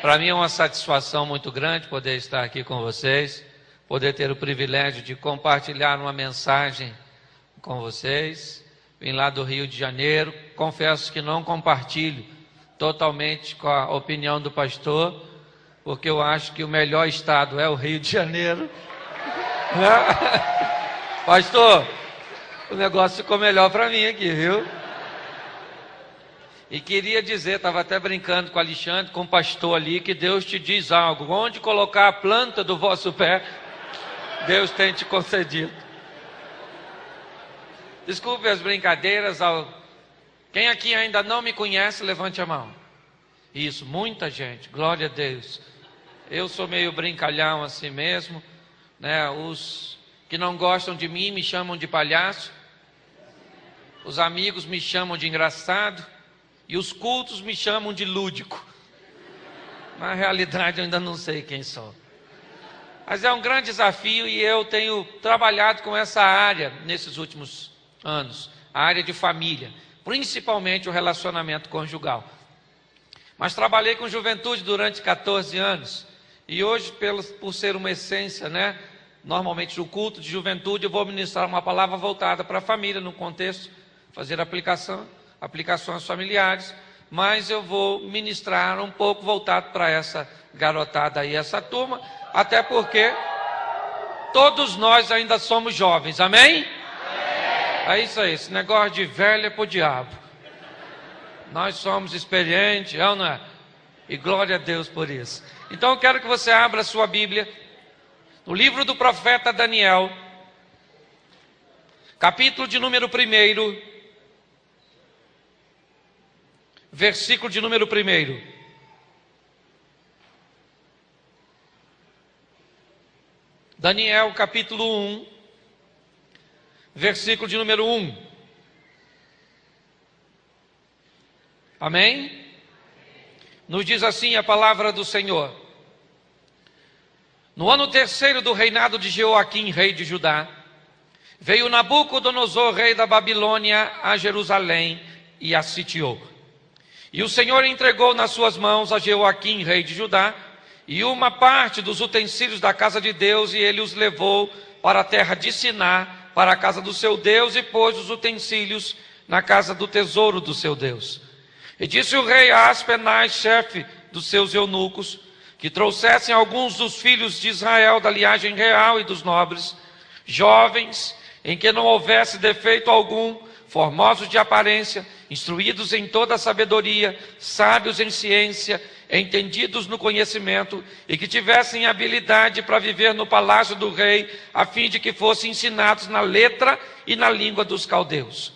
Para mim é uma satisfação muito grande poder estar aqui com vocês, poder ter o privilégio de compartilhar uma mensagem com vocês. Vim lá do Rio de Janeiro, confesso que não compartilho totalmente com a opinião do pastor, porque eu acho que o melhor estado é o Rio de Janeiro. Pastor, o negócio ficou melhor para mim aqui, viu? E queria dizer, estava até brincando com o Alexandre, com o pastor ali, que Deus te diz algo. Onde colocar a planta do vosso pé, Deus tem te concedido. Desculpe as brincadeiras. Quem aqui ainda não me conhece, levante a mão. Isso, muita gente, glória a Deus. Eu sou meio brincalhão assim mesmo, né? Os que não gostam de mim me chamam de palhaço. Os amigos me chamam de engraçado. E os cultos me chamam de lúdico. Na realidade eu ainda não sei quem sou. Mas é um grande desafio e eu tenho trabalhado com essa área nesses últimos anos. A área de família, principalmente o relacionamento conjugal. Mas trabalhei com juventude durante 14 anos. E hoje, por ser uma essência, né? Normalmente no culto de juventude eu vou ministrar uma palavra voltada para a família, no contexto, fazer aplicações familiares, mas eu vou ministrar um pouco voltado para essa garotada aí, essa turma, até porque todos nós ainda somos jovens, amém? É isso aí, esse negócio de velho é pro diabo. Nós somos experientes, não é? E glória a Deus por isso. Então eu quero que você abra a sua Bíblia no livro do profeta Daniel, capítulo de número 1, versículo de número 1. Daniel capítulo 1, versículo de número 1. Amém? Nos diz assim a palavra do Senhor. No ano 3º do reinado de Jeoaquim, rei de Judá, veio Nabucodonosor, rei da Babilônia, a Jerusalém e a sitiou. E o Senhor entregou nas suas mãos a Jeoaquim, rei de Judá, e uma parte dos utensílios da casa de Deus, e ele os levou para a terra de Siná, para a casa do seu Deus, e pôs os utensílios na casa do tesouro do seu Deus. E disse o rei a Aspenaz, chefe dos seus eunucos, que trouxessem alguns dos filhos de Israel da linhagem real e dos nobres, jovens, em que não houvesse defeito algum, formosos de aparência, instruídos em toda a sabedoria, sábios em ciência, entendidos no conhecimento, e que tivessem habilidade para viver no palácio do rei, a fim de que fossem ensinados na letra e na língua dos caldeus.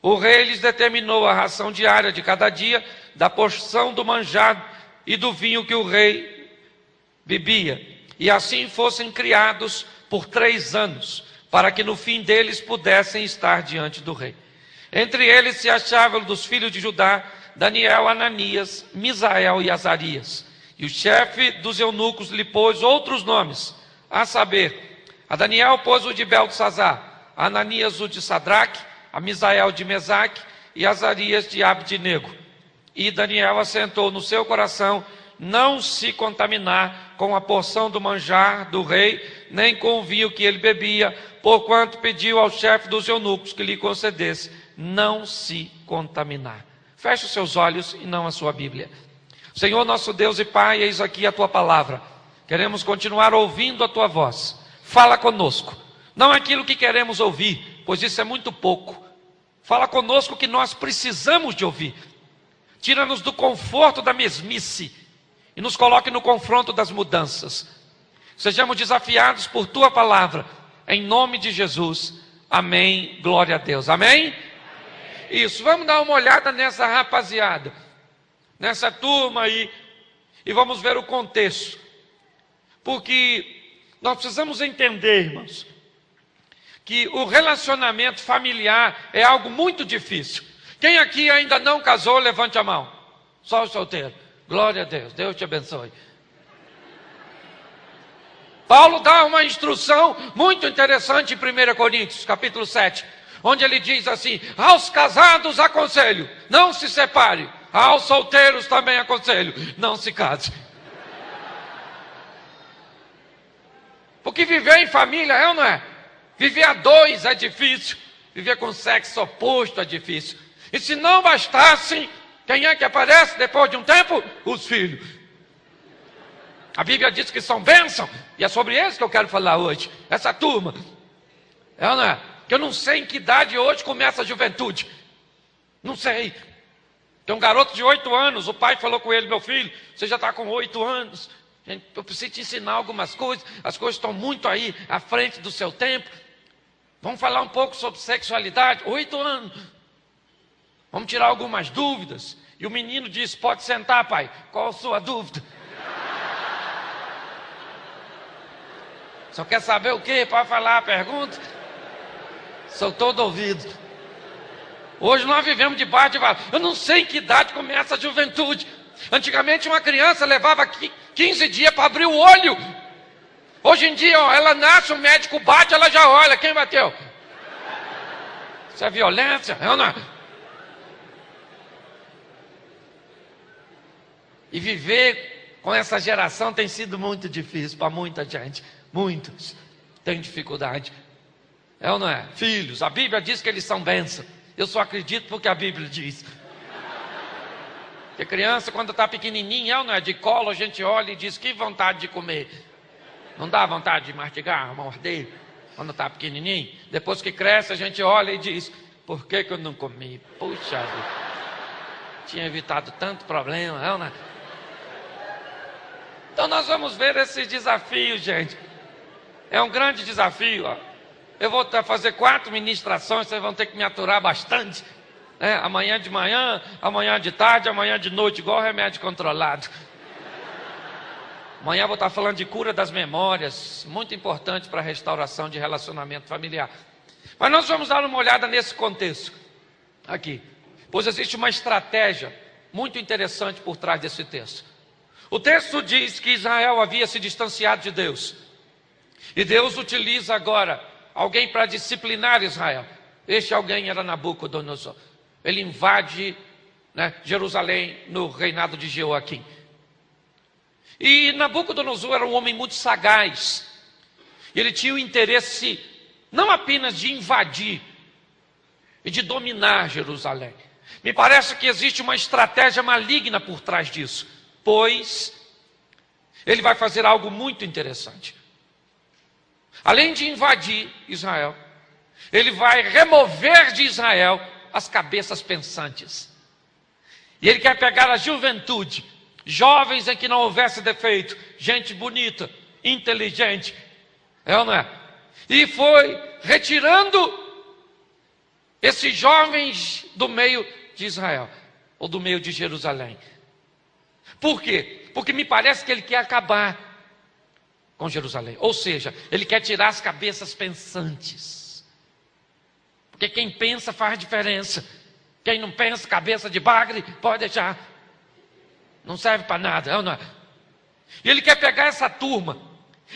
O rei lhes determinou a ração diária de cada dia, da porção do manjar e do vinho que o rei bebia, e assim fossem criados por 3 anos, para que no fim deles pudessem estar diante do rei. Entre eles se achavam dos filhos de Judá, Daniel, Ananias, Misael e Azarias. E o chefe dos eunucos lhe pôs outros nomes, a saber, a Daniel pôs o de Beltesazar, a Ananias o de Sadraque, a Misael de Mesaque e Azarias de Abdenego. E Daniel assentou no seu coração não se contaminar com a porção do manjar do rei, nem com o vinho que ele bebia, porquanto pediu ao chefe dos eunucos que lhe concedesse não se contaminar. Feche os seus olhos e não a sua Bíblia. Senhor nosso Deus e Pai, eis aqui a tua palavra. Queremos continuar ouvindo a tua voz. Fala conosco. Não aquilo que queremos ouvir, pois isso é muito pouco. Fala conosco que nós precisamos de ouvir. Tira-nos do conforto da mesmice e nos coloque no confronto das mudanças. Sejamos desafiados por tua palavra, em nome de Jesus. Amém, glória a Deus, amém? Isso, vamos dar uma olhada nessa rapaziada, nessa turma aí, e vamos ver o contexto, porque nós precisamos entender, irmãos, que o relacionamento familiar é algo muito difícil. Quem aqui ainda não casou, levante a mão. Só o solteiro. Glória a Deus, Deus te abençoe. Paulo dá uma instrução muito interessante em 1 Coríntios, capítulo 7, onde ele diz assim: aos casados aconselho, não se separe. Aos solteiros também aconselho, não se case. Porque viver em família é ou não é? Viver a dois é difícil. Viver com sexo oposto é difícil. E se não bastasse, quem é que aparece depois de um tempo? Os filhos. A Bíblia diz que são bênçãos. E é sobre eles que eu quero falar hoje. Essa turma. É ou não é? Que eu não sei em que idade hoje começa a juventude. Não sei. Tem um garoto de 8 anos. O pai falou com ele: meu filho, você já está com 8 anos. Eu preciso te ensinar algumas coisas. As coisas estão muito aí à frente do seu tempo. Vamos falar um pouco sobre sexualidade. 8 anos. Vamos tirar algumas dúvidas. E o menino disse: pode sentar, pai. Qual a sua dúvida? Só quer saber o quê? Pode falar a pergunta? Sou todo ouvido. Hoje nós vivemos debaixo de valor. Eu não sei em que idade começa a juventude. Antigamente uma criança levava 15 dias para abrir o olho. Hoje em dia, ó, ela nasce, o médico bate, ela já olha. Quem bateu? Isso é violência? É ou não? E viver com essa geração tem sido muito difícil para muita gente. Muitos têm dificuldade. É ou não é? Filhos, a Bíblia diz que eles são bênçãos. Eu só acredito porque a Bíblia diz. Porque criança, quando está pequenininha, é ou não é? De colo, a gente olha e diz: que vontade de comer. Não dá vontade de mastigar, morder, quando está pequenininho? Depois que cresce, a gente olha e diz: por que eu não comi? Puxa vida, tinha evitado tanto problema, é ou não é? Então nós vamos ver esse desafio, gente. É um grande desafio, ó. Eu vou fazer 4 ministrações, vocês vão ter que me aturar bastante. Amanhã de manhã, amanhã de tarde, amanhã de noite, igual remédio controlado. Amanhã vou estar falando de cura das memórias, muito importante para a restauração de relacionamento familiar. Mas nós vamos dar uma olhada nesse contexto aqui, pois existe uma estratégia muito interessante por trás desse texto. O texto diz que Israel havia se distanciado de Deus. E Deus utiliza agora alguém para disciplinar Israel. Este alguém era Nabucodonosor. Ele invade, Jerusalém no reinado de Jeoaquim. E Nabucodonosor era um homem muito sagaz. Ele tinha o interesse não apenas de invadir e de dominar Jerusalém. Me parece que existe uma estratégia maligna por trás disso, pois ele vai fazer algo muito interessante. Além de invadir Israel, ele vai remover de Israel as cabeças pensantes. E ele quer pegar a juventude, jovens em que não houvesse defeito, gente bonita, inteligente, é ou não é? E foi retirando esses jovens do meio de Israel, ou do meio de Jerusalém. Por quê? Porque me parece que ele quer acabar com Jerusalém. Ou seja, ele quer tirar as cabeças pensantes. Porque quem pensa faz diferença. Quem não pensa, cabeça de bagre, pode deixar. Não serve para nada, é ou não é? E ele quer pegar essa turma.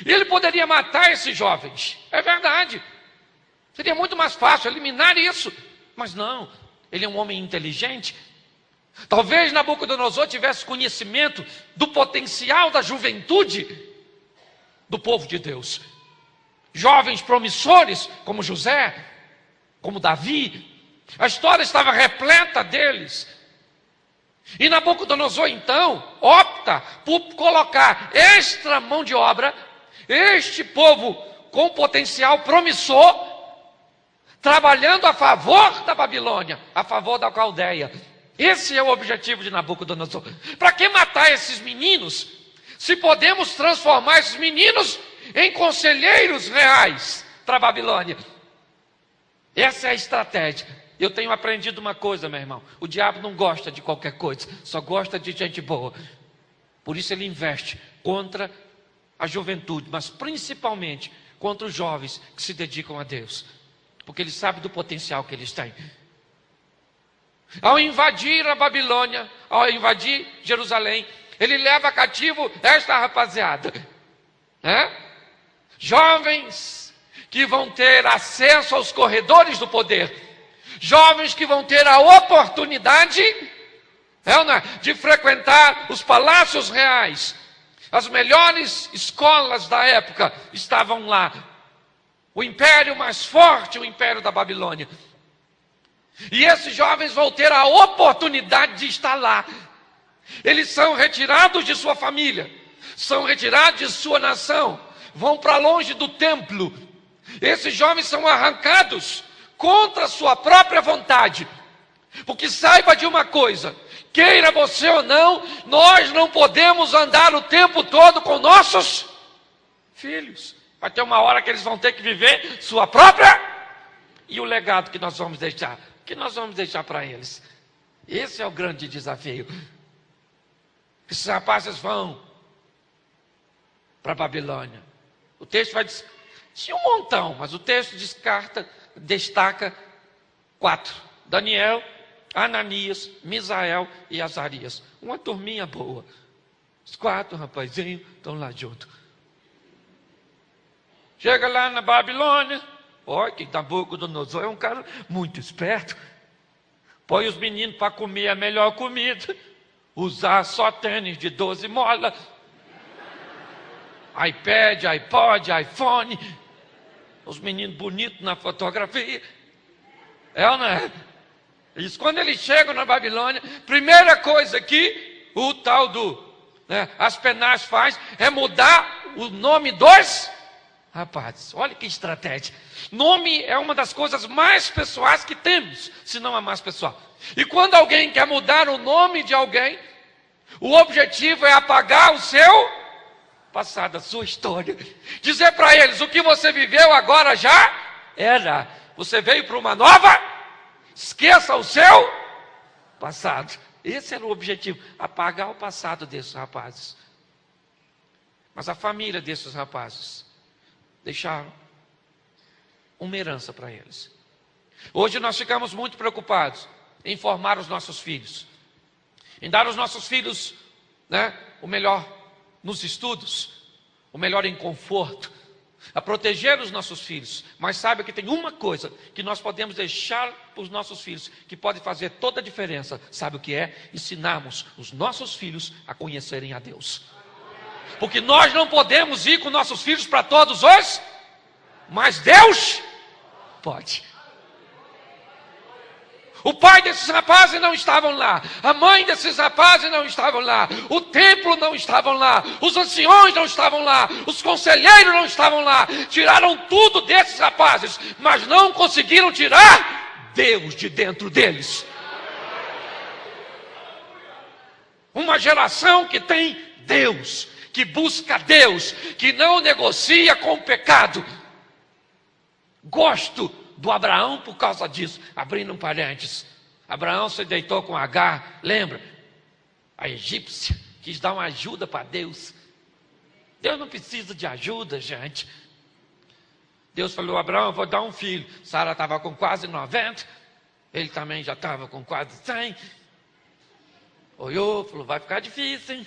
E ele poderia matar esses jovens. É verdade. Seria muito mais fácil eliminar isso. Mas não, ele é um homem inteligente. Talvez Nabucodonosor tivesse conhecimento do potencial da juventude do povo de Deus. Jovens promissores, como José, como Davi. A história estava repleta deles. E Nabucodonosor, então, opta por colocar extra mão de obra, este povo com potencial promissor, trabalhando a favor da Babilônia, a favor da Caldeia. Esse é o objetivo de Nabucodonosor. Para que matar esses meninos, se podemos transformar esses meninos em conselheiros reais para a Babilônia? Essa é a estratégia. Eu tenho aprendido uma coisa, meu irmão: o diabo não gosta de qualquer coisa, só gosta de gente boa. Por isso ele investe contra a juventude, mas principalmente contra os jovens que se dedicam a Deus, porque ele sabe do potencial que eles têm. Ao invadir a Babilônia, ao invadir Jerusalém, ele leva cativo esta rapaziada, jovens que vão ter acesso aos corredores do poder, jovens que vão ter a oportunidade de frequentar os palácios reais, As melhores escolas da época estavam lá. O império mais forte, o império da Babilônia. E esses jovens vão ter a oportunidade de estar lá. Eles são retirados de sua família, são retirados de sua nação, vão para longe do templo. Esses jovens são arrancados contra a sua própria vontade. Porque saiba de uma coisa, queira você ou não, nós não podemos andar o tempo todo com nossos filhos. Vai ter uma hora que eles vão ter que viver sua própria. E o legado que nós vamos deixar? O que nós vamos deixar para eles? Esse é o grande desafio. Esses rapazes vão para a Babilônia. O texto vai dizer, tinha um montão, mas o texto destaca 4. Daniel, Ananias, Misael e Azarias. Uma turminha boa. Os 4 rapazinhos estão lá junto. Chega lá na Babilônia. Olha que Nabucodonosor é um cara muito esperto. Põe os meninos para comer a melhor comida. Usar só tênis de 12 molas. iPad, iPod, iPhone. Os meninos bonitos na fotografia. É ou não é? Isso, quando eles chegam na Babilônia, primeira coisa que o tal do Aspenaz faz é mudar o nome dos rapazes. Olha que estratégia. Nome é uma das coisas mais pessoais que temos, se não a mais pessoal. E quando alguém quer mudar o nome de alguém, o objetivo é apagar o seu passado, a sua história. Dizer para eles, o que você viveu agora já era. Você veio para uma nova, esqueça o seu passado. Esse era o objetivo, apagar o passado desses rapazes. Mas a família desses rapazes deixaram uma herança para eles. Hoje nós ficamos muito preocupados em formar os nossos filhos, em dar aos nossos filhos o melhor nos estudos, o melhor em conforto, a proteger os nossos filhos. Mas saiba que tem uma coisa que nós podemos deixar para os nossos filhos, que pode fazer toda a diferença. Sabe o que é? Ensinarmos os nossos filhos a conhecerem a Deus. Porque nós não podemos ir com nossos filhos para todos os, mas Deus pode. O pai desses rapazes não estavam lá, a mãe desses rapazes não estavam lá, o templo não estavam lá, os anciões não estavam lá, os conselheiros não estavam lá. Tiraram tudo desses rapazes, mas não conseguiram tirar Deus de dentro deles. Uma geração que tem Deus, que busca Deus, que não negocia com o pecado. Gosto do Abraão por causa disso. Abrindo um parênteses, Abraão se deitou com Agar, lembra? A egípcia quis dar uma ajuda para Deus. Deus não precisa de ajuda, gente. Deus falou, Abraão, eu vou dar um filho. Sara estava com quase 90, ele também já estava com quase 100. Olhou, falou, vai ficar difícil, hein?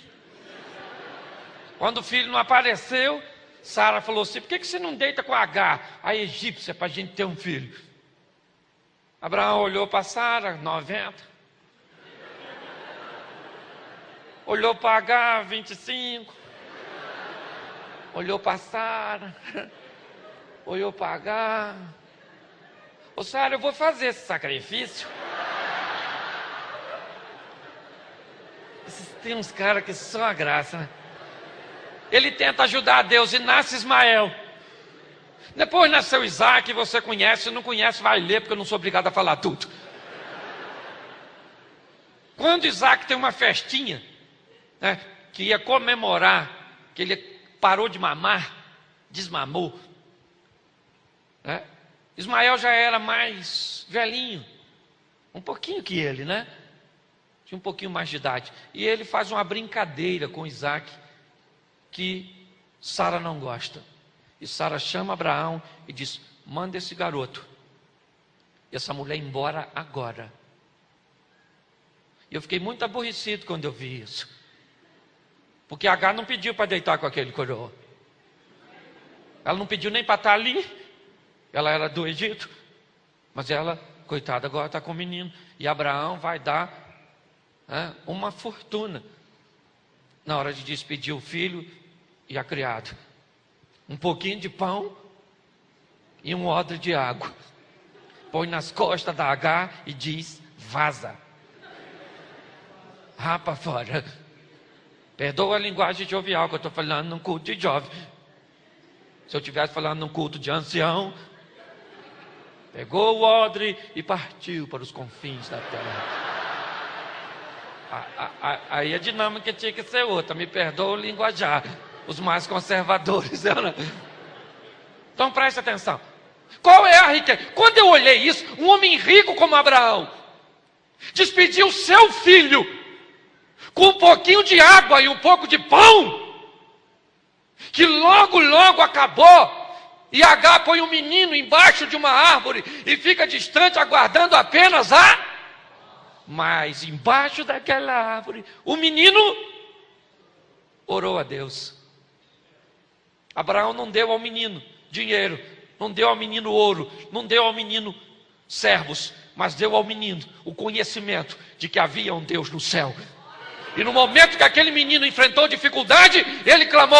Quando o filho não apareceu, Sara falou assim, por que você não deita com Agar, a egípcia, para a gente ter um filho? Abraão olhou para Sara, 90. Olhou para Agar, 25. Olhou para Sara. Olhou para Agar. Ô Sara, eu vou fazer esse sacrifício. Tem uns caras que são a graça, né? Ele tenta ajudar a Deus e nasce Ismael. Depois nasceu Isaac, você conhece, se não conhece, vai ler, porque eu não sou obrigado a falar tudo. Quando Isaac tem uma festinha, que ia comemorar, que ele parou de mamar, desmamou. Ismael já era mais velhinho, um pouquinho que ele, né? Tinha um pouquinho mais de idade. E ele faz uma brincadeira com Isaac, que Sara não gosta. E Sara chama Abraão e diz, manda esse garoto e essa mulher embora agora. E eu fiquei muito aborrecido quando eu vi isso, porque Agar não pediu para deitar com aquele coroa. Ela não pediu nem para estar ali. Ela era do Egito, mas ela, coitada, agora está com o menino. E Abraão vai dar uma fortuna. na hora de despedir o filho e a criada. Um pouquinho de pão e um odre de água. Põe nas costas da H e diz: vaza. Rapa fora. Perdoa a linguagem jovial que eu estou falando num culto de jovem. Se eu estivesse falando num culto de ancião, pegou o odre e partiu para os confins da terra. Aí a dinâmica tinha que ser outra. Me perdoa o linguajar. Os mais conservadores. Então preste atenção. Qual é a riqueza? Quando eu olhei isso, um homem rico como Abraão despediu seu filho com um pouquinho de água e um pouco de pão, que logo acabou, e H põe um menino embaixo de uma árvore e fica distante aguardando apenas mas embaixo daquela árvore o menino orou a Deus. Abraão não deu ao menino dinheiro, não deu ao menino ouro, não deu ao menino servos, mas deu ao menino o conhecimento de que havia um Deus no céu. E no momento que aquele menino enfrentou dificuldade, ele clamou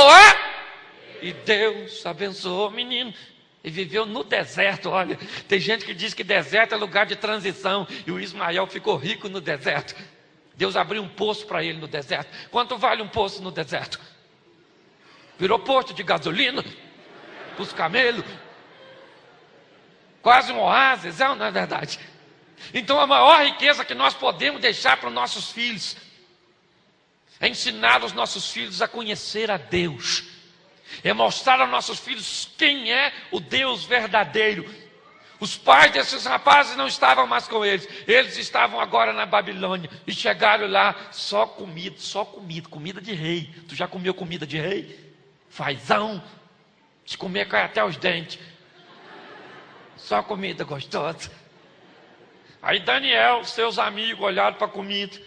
e Deus abençoou o menino. E viveu no deserto. Olha, tem gente que diz que deserto é lugar de transição, e o Ismael ficou rico no deserto. Deus abriu um poço para ele no deserto. Quanto vale um poço no deserto? Virou posto de gasolina para os camelos. Quase um oásis, não é verdade? Então a maior riqueza que nós podemos deixar para os nossos filhos é ensinar os nossos filhos a conhecer a Deus. É mostrar aos nossos filhos quem é o Deus verdadeiro. Os pais desses rapazes não estavam mais com eles. Eles estavam agora na Babilônia. E chegaram lá, só comida de rei. Tu já comeu comida de rei? Fazão. Se comer cai até os dentes. Só comida gostosa. Aí Daniel, seus amigos olharam para a comida.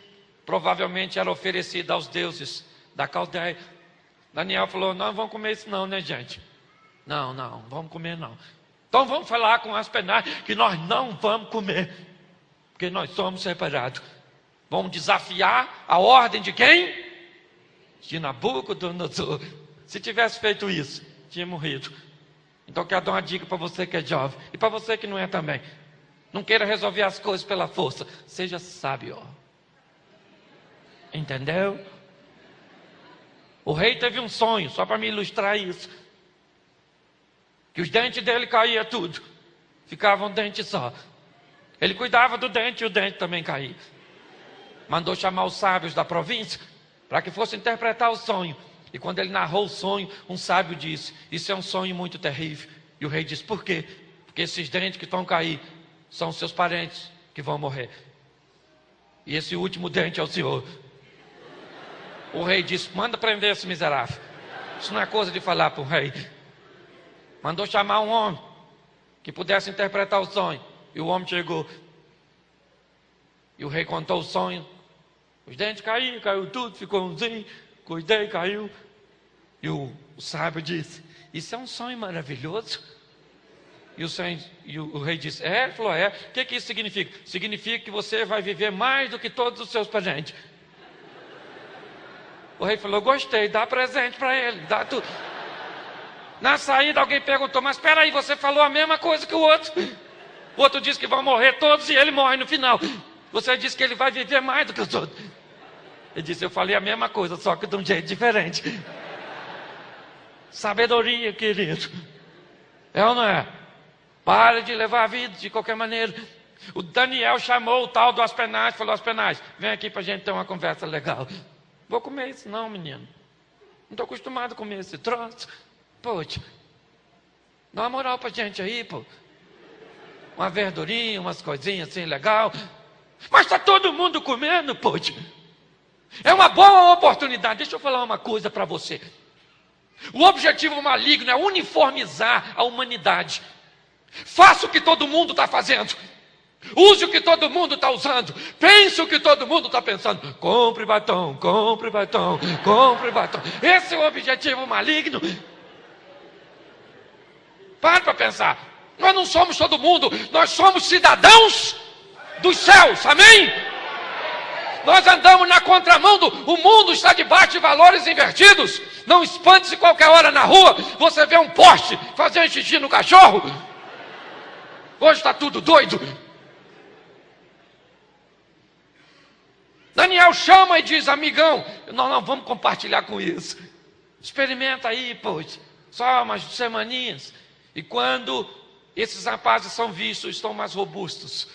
Provavelmente era oferecida aos deuses da Caldeia. Daniel falou: não vamos comer isso não, né, gente? Não vamos comer não. Então vamos falar com Aspenaz que nós não vamos comer, porque nós somos separados. Vamos desafiar a ordem de quem? De Nabucodonosor. Se tivesse feito isso, tinha morrido. Então quero dar uma dica para você que é jovem, e para você que não é também. Não queira resolver as coisas pela força. Seja sábio. Entendeu? O rei teve um sonho, só para me ilustrar isso. Que os dentes dele caíam tudo. Ficava um dente só. Ele cuidava do dente e o dente também caía. Mandou chamar os sábios da província para que fossem interpretar o sonho. E quando ele narrou o sonho, um sábio disse: isso é um sonho muito terrível. E o rei disse: por quê? Porque esses dentes que estão cair são os seus parentes que vão morrer. E esse último dente é o senhor. O rei disse: manda prender esse miserável. Isso não é coisa de falar para o rei. Mandou chamar um homem que pudesse interpretar o sonho. E o homem chegou. E o rei contou o sonho. Os dentes caíram, caiu tudo, ficou umzinho. Cuidei, caiu. E o sábio disse: isso é um sonho maravilhoso. E o rei disse: é? Ele falou: é. O que isso significa? Significa que você vai viver mais do que todos os seus parentes. O rei falou: gostei, dá presente para ele, dá tudo. Na saída alguém perguntou: mas espera aí, você falou a mesma coisa que o outro. O outro disse que vão morrer todos e ele morre no final. Você disse que ele vai viver mais do que os outros. Ele disse: eu falei a mesma coisa, só que de um jeito diferente. Sabedoria, querido. É ou não é? Para de levar a vida de qualquer maneira. O Daniel chamou o tal do Aspenaz e falou: Aspenaz, vem aqui para a gente ter uma conversa legal. Vou comer isso não, menino. Não estou acostumado a comer esse troço. Poxa, dá uma moral para a gente aí, pô. Uma verdurinha, umas coisinhas assim, legal. Mas está todo mundo comendo, poxa. É uma boa oportunidade. Deixa eu falar uma coisa para você. O objetivo maligno é uniformizar a humanidade. Faça o que todo mundo está fazendo. Use o que todo mundo está usando. Pense o que todo mundo está pensando. Compre batom, compre batom, compre batom. Esse é o objetivo maligno. Para pensar. Nós não somos todo mundo. Nós somos cidadãos dos céus. Amém? Nós andamos na contramão o mundo está debaixo de valores invertidos. Não espante-se qualquer hora na rua, você vê um poste fazendo xixi no cachorro. Hoje está tudo doido. Daniel chama e diz: amigão, nós vamos compartilhar com isso. Experimenta aí, pois, só umas semaninhas. E quando esses rapazes são vistos, estão mais robustos.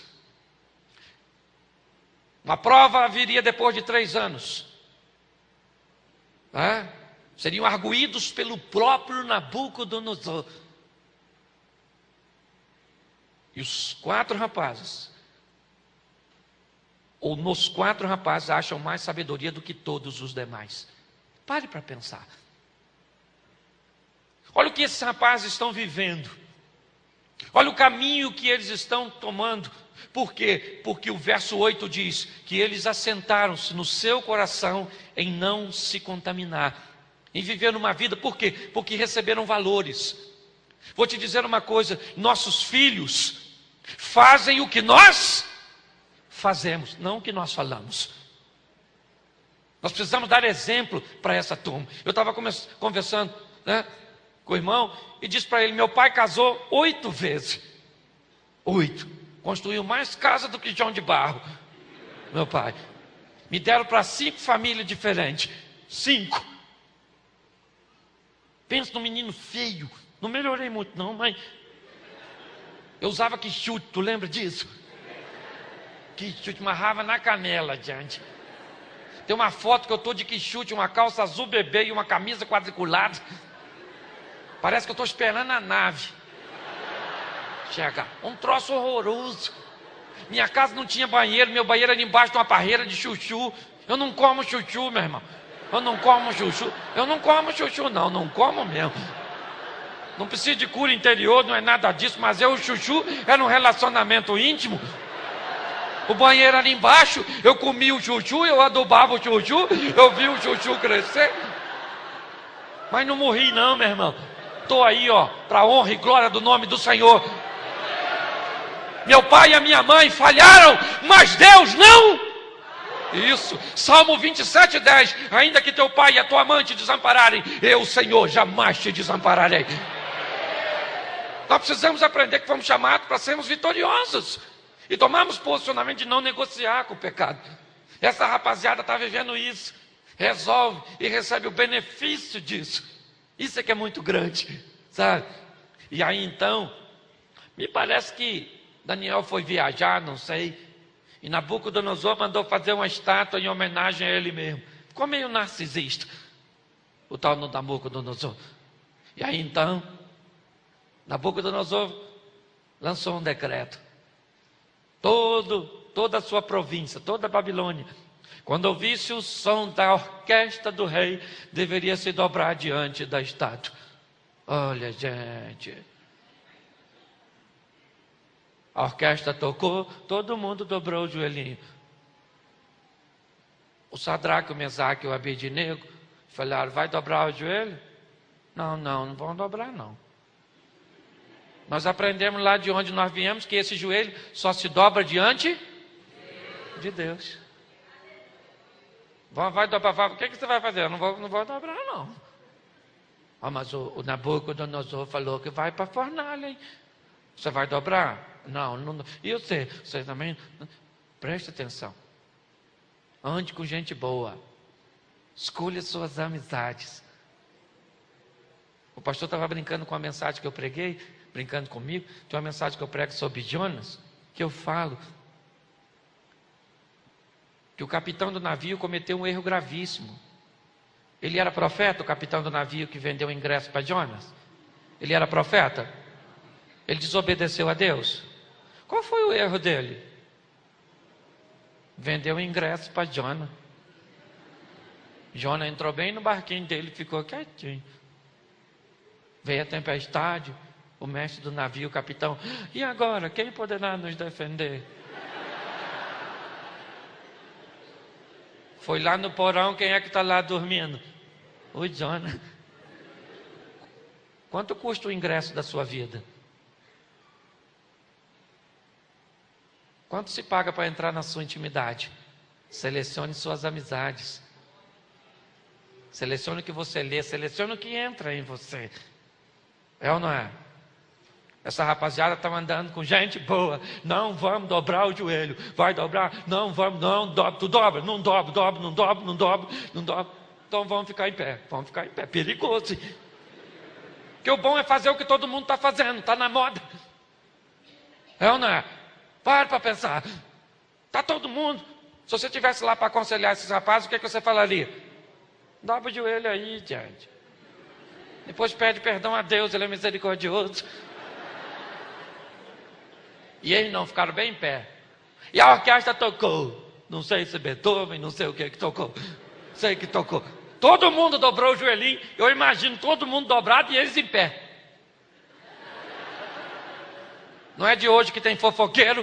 Uma prova viria depois de 3 anos. Seriam arguídos pelo próprio Nabucodonosor. E os 4 rapazes, ou nos 4 rapazes, acham mais sabedoria do que todos os demais. Pare para pensar. Olha o que esses rapazes estão vivendo. Olha o caminho que eles estão tomando. Por quê? Porque o verso 8 diz que eles assentaram-se no seu coração em não se contaminar, em viver numa vida. Por quê? Porque receberam valores. Vou te dizer uma coisa: nossos filhos fazem o que nós fazemos, não o que nós falamos. Nós precisamos dar exemplo para essa turma. Eu estava conversando, com o irmão e disse para ele: meu pai casou 8 vezes. 8. Construiu mais casa do que João de Barro. Meu pai. Me deram para 5 famílias diferentes. 5. Pensa num menino feio. Não melhorei muito não, mas eu usava quichute, tu lembra disso? Quichute, amarrava na canela, gente. Tem uma foto que eu estou de quichute, uma calça azul bebê e uma camisa quadriculada. Parece que eu estou esperando a nave chegar. Um troço horroroso. Minha casa não tinha banheiro, meu banheiro era embaixo de uma parreira de chuchu. Eu não como chuchu, meu irmão. Eu não como chuchu. Eu não como chuchu, não como mesmo. Não precisa de cura interior, não é nada disso, mas o chuchu era um relacionamento íntimo. O banheiro era embaixo, eu comia o chuchu, eu adubava o chuchu, eu vi o chuchu crescer. Mas não morri não, meu irmão. Estou aí, para a honra e glória do nome do Senhor. Meu pai e a minha mãe falharam, mas Deus não. Isso, Salmo 27:10. Ainda que teu pai e a tua mãe te desampararem, eu, Senhor, jamais te desampararei. Nós precisamos aprender que fomos chamados para sermos vitoriosos e tomarmos posicionamento de não negociar com o pecado. Essa rapaziada está vivendo isso. Resolve e recebe o benefício disso. Isso é que é muito grande, sabe? E aí então, me parece que Daniel foi viajar, não sei, e Nabucodonosor mandou fazer uma estátua em homenagem a ele mesmo. Ficou meio narcisista, o tal no Nabucodonosor. E aí então, Nabucodonosor lançou um decreto. Toda a sua província, toda a Babilônia, quando ouvisse o som da orquestra do rei, deveria se dobrar diante da estátua. Olha, gente, a orquestra tocou, todo mundo dobrou o joelhinho. O Sadraque, o Mesaque e o Abednego falaram: vai dobrar o joelho? Não vão dobrar não. Nós aprendemos lá de onde nós viemos que esse joelho só se dobra diante de Deus. Vai dobrar, o que você vai fazer? Eu não vou dobrar não. Mas o Nabucodonosor falou que vai para a fornalha, hein? Você vai dobrar? Não. E você também, preste atenção. Ande com gente boa. Escolha suas amizades. O pastor estava brincando com a mensagem que eu preguei, brincando comigo. Tem uma mensagem que eu prego sobre Jonas, que eu falo que o capitão do navio cometeu um erro gravíssimo. Ele era profeta, o capitão do navio que vendeu o ingresso para Jonas? Ele era profeta? Ele desobedeceu a Deus? Qual foi o erro dele? Vendeu o ingresso para Jonas. Jonas entrou bem no barquinho dele e ficou quietinho. Veio a tempestade, o mestre do navio, o capitão: e agora, quem poderá nos defender? Foi lá no porão, quem é que está lá dormindo? O Jonas. Quanto custa o ingresso da sua vida? Quanto se paga para entrar na sua intimidade? Selecione suas amizades. Selecione o que você lê, selecione o que entra em você. É ou não é? Essa rapaziada está andando com gente boa. Não vamos dobrar o joelho. Vai dobrar? Não vamos, não dobra. Tu dobra? Não dobra, dobra, não dobra, não dobra, não dobra. Então vamos ficar em pé. Vamos ficar em pé. Perigoso. Porque o bom é fazer o que todo mundo está fazendo. Está na moda. É ou não é? Para pensar. Está todo mundo. Se você estivesse lá para aconselhar esses rapazes, o que você falaria? Dobra o joelho aí, gente. Depois pede perdão a Deus, Ele é misericordioso. E eles não ficaram bem em pé. E a orquestra tocou. Não sei se Beethoven, não sei o que tocou. Sei que tocou. Todo mundo dobrou o joelhinho. Eu imagino todo mundo dobrado e eles em pé. Não é de hoje que tem fofoqueiro.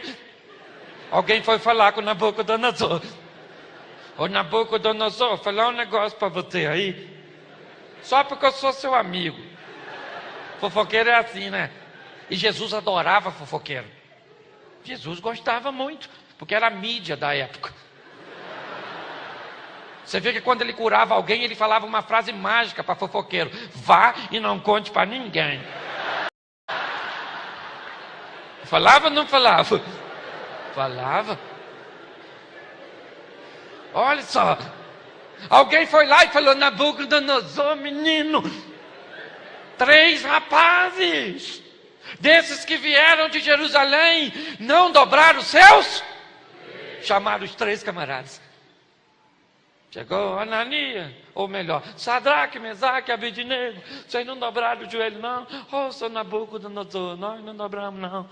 Alguém foi falar com o Nabucodonosor. Ô Nabucodonosor, vou falar um negócio para você aí. Só porque eu sou seu amigo. Fofoqueiro é assim, né? E Jesus adorava fofoqueiro. Jesus gostava muito, porque era a mídia da época. Você vê que quando ele curava alguém, ele falava uma frase mágica para fofoqueiro: vá e não conte para ninguém. Falava ou não falava? Falava. Olha só. Alguém foi lá e falou: Nabucodonosor, menino, 3 rapazes desses que vieram de Jerusalém não dobraram os seus? Chamaram os 3 camaradas. Chegou Ananias, ou melhor, Sadraque, Mesaque, Abednego. Vocês não dobraram o joelho não? Oh, seu Nabucodonosor, nós não dobramos não.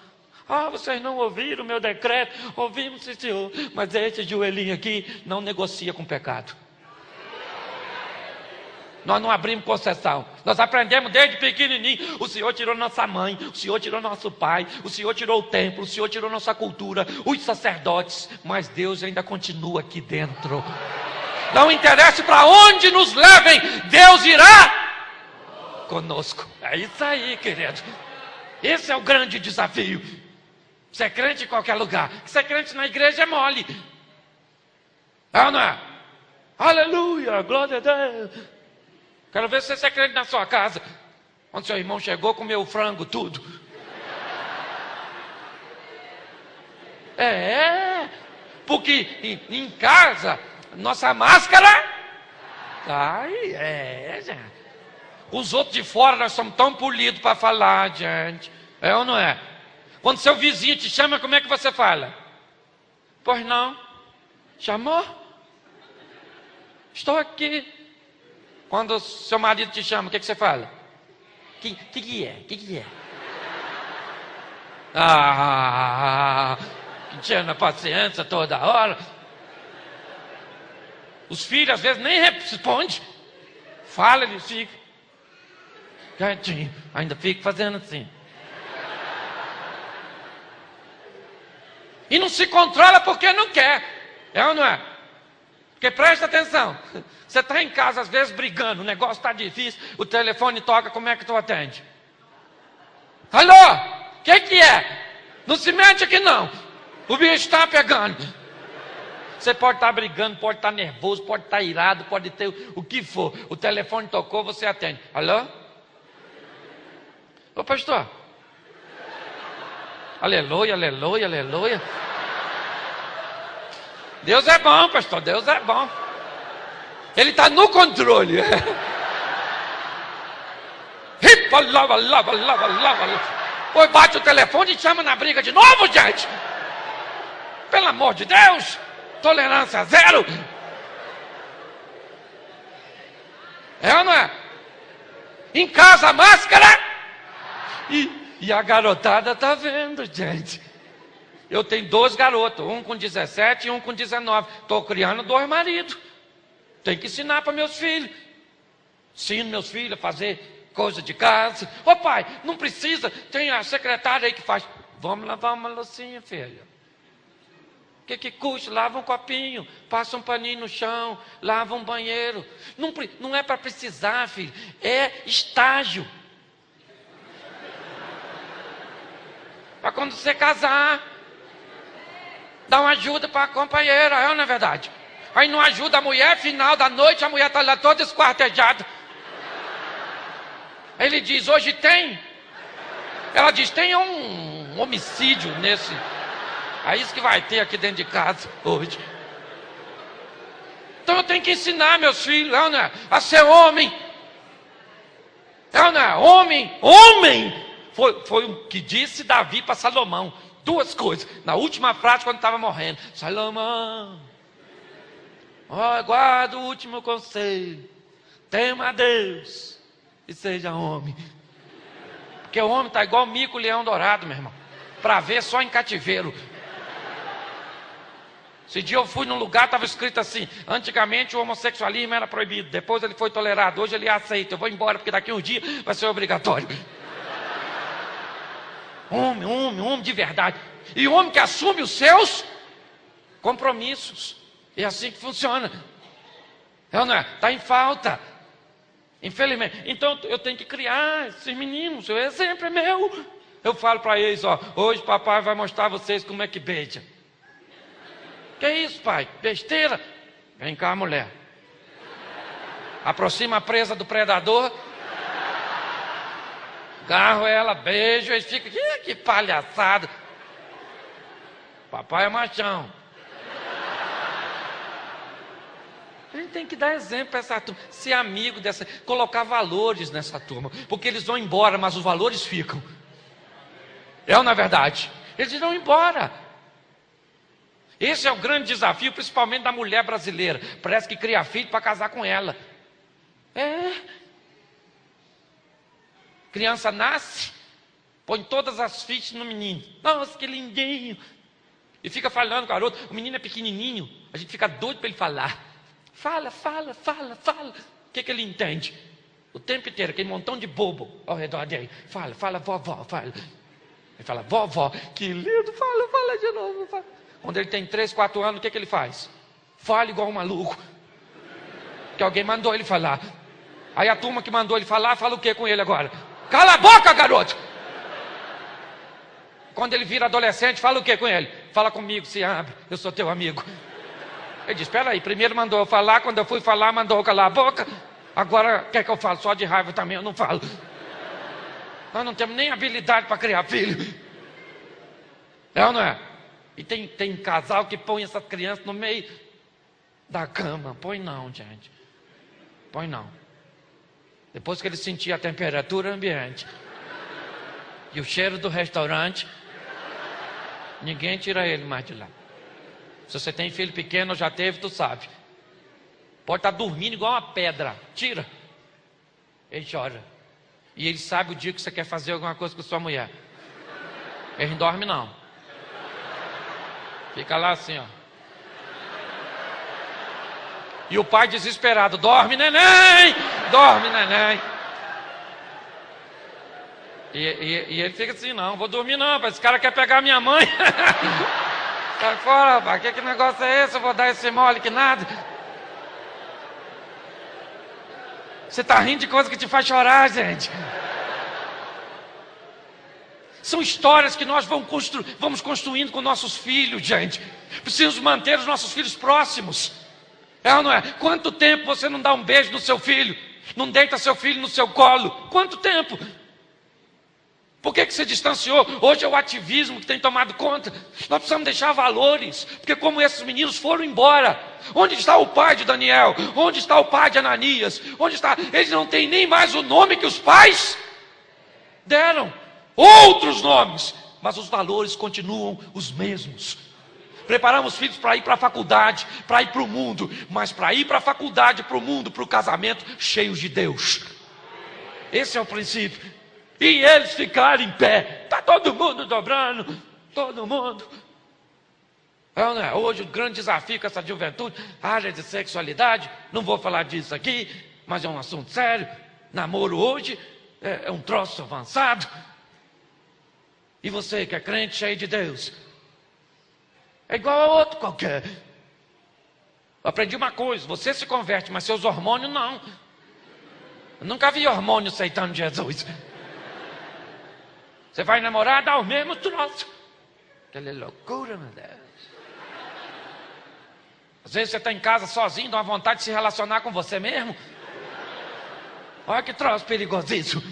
Ah, vocês não ouviram o meu decreto? Ouvimos, sim, senhor. Mas esse joelhinho aqui não negocia com pecado. Nós não abrimos concessão. Nós aprendemos desde pequenininho. O Senhor tirou nossa mãe, o Senhor tirou nosso pai, o Senhor tirou o templo, o Senhor tirou nossa cultura, os sacerdotes, mas Deus ainda continua aqui dentro. Não interessa para onde nos levem, Deus irá conosco. É isso aí, querido. Esse é o grande desafio. Ser crente em qualquer lugar. Ser crente na igreja é mole. É ou não é? Aleluia, glória a Deus. Quero ver se você é crente na sua casa. Quando seu irmão chegou, comeu o frango, tudo. Porque em casa, nossa máscara cai, gente. Os outros de fora, nós somos tão polidos para falar, gente. É ou não é? Quando seu vizinho te chama, como é que você fala? Pois não. Chamou? Estou aqui. Quando o seu marido te chama, o que você fala? Que é? Que é? Tinha paciência toda hora. Os filhos às vezes nem respondem. Fala, eles ficam quietinho. Ainda fica fazendo assim. E não se controla porque não quer. É ou não é? Porque presta atenção. Você está em casa às vezes brigando. O negócio está difícil. O telefone toca. Como é que tu atende? Alô? O que é? Não se mete aqui não. O bicho está pegando. Você pode estar brigando, pode estar nervoso, pode estar irado, pode ter o que for. O telefone tocou, você atende. Alô? Ô pastor. Aleluia, aleluia, aleluia. Deus é bom, pastor, Deus é bom. Ele está no controle. Oi, bate o telefone e chama na briga de novo, gente. Pelo amor de Deus. Tolerância zero. É ou não é? Em casa, máscara. E a garotada tá vendo, gente. Eu tenho 2 garotos, um com 17 e um com 19. Estou criando 2 maridos. Tenho que ensinar para meus filhos. Ensino meus filhos a fazer coisa de casa. Ô pai, não precisa, tem a secretária aí que faz. Vamos lavar uma loucinha, filha. O que custa? Lava um copinho, passa um paninho no chão, lava um banheiro. Não é para precisar, filho. É estágio. Para quando você casar, dá uma ajuda para a companheira, é ou não é verdade? Aí não ajuda a mulher, final da noite, a mulher está lá toda esquartejada. Aí ele diz, hoje tem? Ela diz, tem um homicídio nesse. É isso que vai ter aqui dentro de casa hoje. Então eu tenho que ensinar meus filhos, Ana, a ser homem. Ana, homem. Foi o que disse Davi para Salomão. Duas coisas. Na última frase, quando estava morrendo. Salomão, guarda o último conselho. Tema a Deus e seja homem. Porque o homem está igual mico, leão dourado, meu irmão. Para ver só em cativeiro. Esse dia eu fui num lugar, estava escrito assim, antigamente o homossexualismo era proibido, depois ele foi tolerado, hoje ele é aceito, eu vou embora porque daqui a uns dias vai ser obrigatório. Homem de verdade. E homem que assume os seus compromissos. É assim que funciona. Não é? Está em falta. Infelizmente. Então eu tenho que criar esses meninos, o exemplo é meu. Eu falo para eles, hoje papai vai mostrar a vocês como é que beija. Que isso, pai? Besteira? Vem cá, mulher. Aproxima a presa do predador. Agarro ela, beijo, eles ficam, que palhaçada. Papai é machão. A gente tem que dar exemplo para essa turma, ser amigo dessa, colocar valores nessa turma, porque eles vão embora, mas os valores ficam. Ou não é verdade? Eles vão embora. Esse é o grande desafio, principalmente da mulher brasileira. Parece que cria filho para casar com ela. Criança nasce, põe todas as fichas no menino. Nossa, que lindinho. E fica falando, garoto. O menino é pequenininho, a gente fica doido para ele falar. Fala. O que ele entende? O tempo inteiro, aquele montão de bobo ao redor dele. Fala, vovó, fala. Ele fala, vovó, que lindo, fala de novo, fala. Quando ele tem 3, 4 anos, o que ele faz? Fala igual um maluco. Que alguém mandou ele falar. Aí a turma que mandou ele falar, fala o que com ele agora? Cala a boca, garoto! Quando ele vira adolescente, fala o que com ele? Fala comigo, se abre, eu sou teu amigo. Ele diz, espera aí, primeiro mandou eu falar, quando eu fui falar, mandou eu calar a boca. Agora, quer que eu fale? Só de raiva também eu não falo. Nós não temos nem habilidade para criar filho. Não é? E tem casal que põe essas crianças no meio da cama. Põe não, gente. Põe não. Depois que ele sentir a temperatura ambiente e o cheiro do restaurante, ninguém tira ele mais de lá. Se você tem filho pequeno, já teve, tu sabe. Pode estar dormindo igual uma pedra. Tira. Ele chora. E ele sabe o dia que você quer fazer alguma coisa com sua mulher. Ele não dorme não. Fica lá assim, E o pai desesperado, dorme neném! Dorme neném! E ele fica assim, não vou dormir não, esse cara quer pegar minha mãe. Sai fora, rapaz, que negócio é esse? Eu vou dar esse mole que nada. Você está rindo de coisa que te faz chorar, gente. São histórias que nós vamos construindo com nossos filhos, gente. Precisamos manter os nossos filhos próximos. Ou não é? Quanto tempo você não dá um beijo no seu filho? Não deita seu filho no seu colo? Quanto tempo? Por que você distanciou? Hoje é o ativismo que tem tomado conta. Nós precisamos deixar valores, porque como esses meninos foram embora, onde está o pai de Daniel? Onde está o pai de Ananias? Onde está? Eles não têm nem mais o nome que os pais deram. Outros nomes, mas os valores continuam os mesmos. Preparamos filhos para ir para a faculdade, para ir para o mundo, mas para ir para a faculdade, para o mundo, para o casamento, cheios de Deus. Esse é o princípio. E eles ficaram em pé. Está todo mundo dobrando, todo mundo. Hoje o grande desafio com essa juventude, área de sexualidade, não vou falar disso aqui, mas é um assunto sério. Namoro hoje é um troço avançado. E você que é crente, cheio de Deus, é igual a outro qualquer. Eu aprendi uma coisa, você se converte, mas seus hormônios não. Eu nunca vi hormônio aceitando Jesus. Você vai namorar, dá o mesmo troço. Aquela loucura, meu Deus. Às vezes você está em casa sozinho, dá uma vontade de se relacionar com você mesmo. Olha que troço perigosíssimo.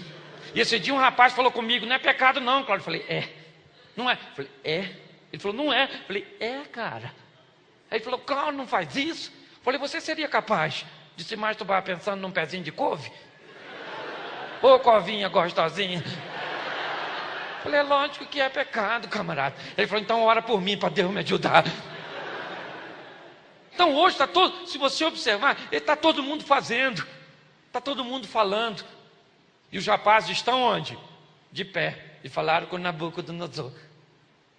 E esse dia um rapaz falou comigo: não é pecado não, Cláudio. Eu falei: é. Não é? Eu falei: é. Ele falou: não é. Eu falei: é, cara. Aí ele falou: Cláudio, não faz isso. Eu falei: você seria capaz de se masturbar pensando num pezinho de couve? Ô, covinha gostosinha. Eu falei: é lógico que é pecado, camarada. Ele falou: então ora por mim para Deus me ajudar. Então hoje está todo, se você observar, está todo mundo fazendo, está todo mundo falando. E os rapazes estão onde? De pé. E falaram com Nabucodonosor.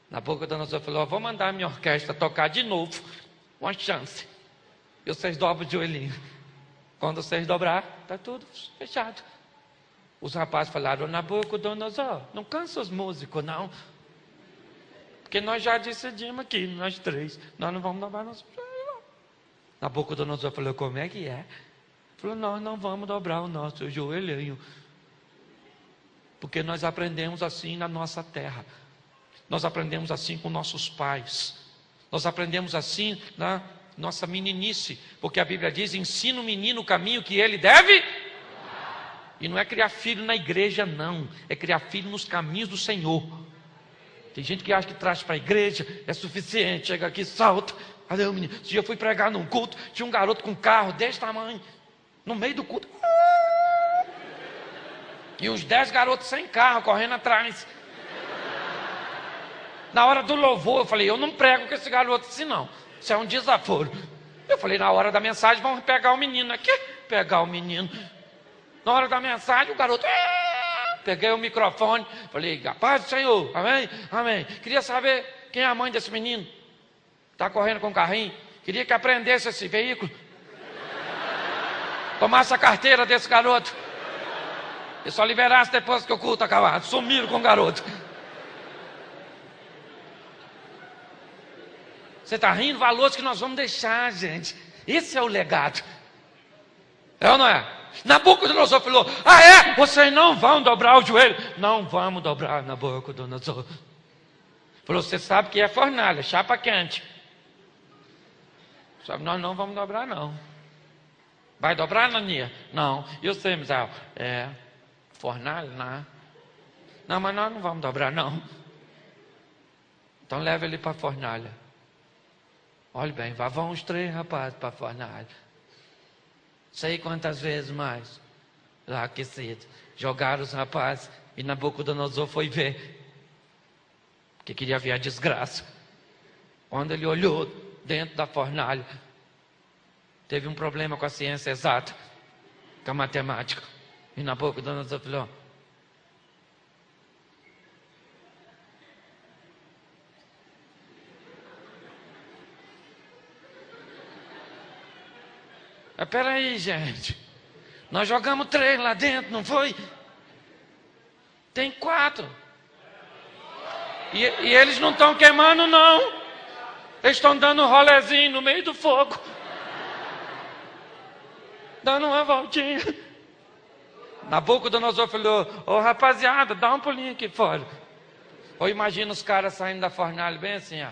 Nabucodonosor falou: vou mandar a minha orquestra tocar de novo, uma chance. E vocês dobram o joelhinho. Quando vocês dobrar, está tudo fechado. Os rapazes falaram: Nabucodonosor, não cansa os músicos não, porque nós já decidimos aqui, nós três, nós não vamos dobrar nosso joelho. Nabucodonosor falou: como é que é? Falou: nós não vamos dobrar o nosso joelhinho, porque nós aprendemos assim na nossa terra, nós aprendemos assim com nossos pais, nós aprendemos assim na nossa meninice, porque a Bíblia diz: ensina o menino o caminho que ele deve. E não é criar filho na igreja não, é criar filho nos caminhos do Senhor. Tem gente que acha que traz para a igreja é suficiente, chega aqui, salta. Cadê o menino? Se eu fui pregar num culto, tinha um garoto com um carro desse tamanho, no meio do culto, e uns 10 garotos sem carro, correndo atrás. Na hora do louvor, eu falei: eu não prego com esse garoto assim não, isso é um desaforo. Eu falei: na hora da mensagem, vamos pegar o menino aqui. Pegar o menino. Na hora da mensagem, o garoto... Peguei o microfone, falei: a paz do Senhor, amém? Amém. Queria saber quem é a mãe desse menino. Está correndo com um carrinho. Queria que aprendesse esse veículo. Tomasse a carteira desse garoto. E só liberasse depois que o culto acabar. Sumiram com o garoto. Você está rindo? Valores que nós vamos deixar, gente. Esse é o legado. É ou não é? Nabucodonosor falou: ah é? Vocês não vão dobrar o joelho? Não vamos dobrar, Nabucodonosor. Falou: você sabe que é fornalha, chapa quente. Sabe, nós não vamos dobrar não. Vai dobrar, Nania? Não. E você, Misael? É, fornalha, não. Não, mas nós não vamos dobrar não. Então leva ele para a fornalha. Olha bem, vão os 3 rapazes para a fornalha. Sei quantas vezes mais. Lá aquecido. Jogaram os rapazes e Nabucodonosor foi ver. Porque queria ver a desgraça. Quando ele olhou dentro da fornalha, teve um problema com a ciência exata, com a matemática. E Nabucodonosor falou: espera aí, gente. Nós jogamos 3 lá dentro, não foi? Tem 4. E eles não estão queimando, não. Eles estão dando um rolezinho no meio do fogo. Dando uma voltinha. Nabucodonosor falou: ô rapaziada, dá um pulinho aqui fora. Ou imagina os caras saindo da fornalha bem assim, ó.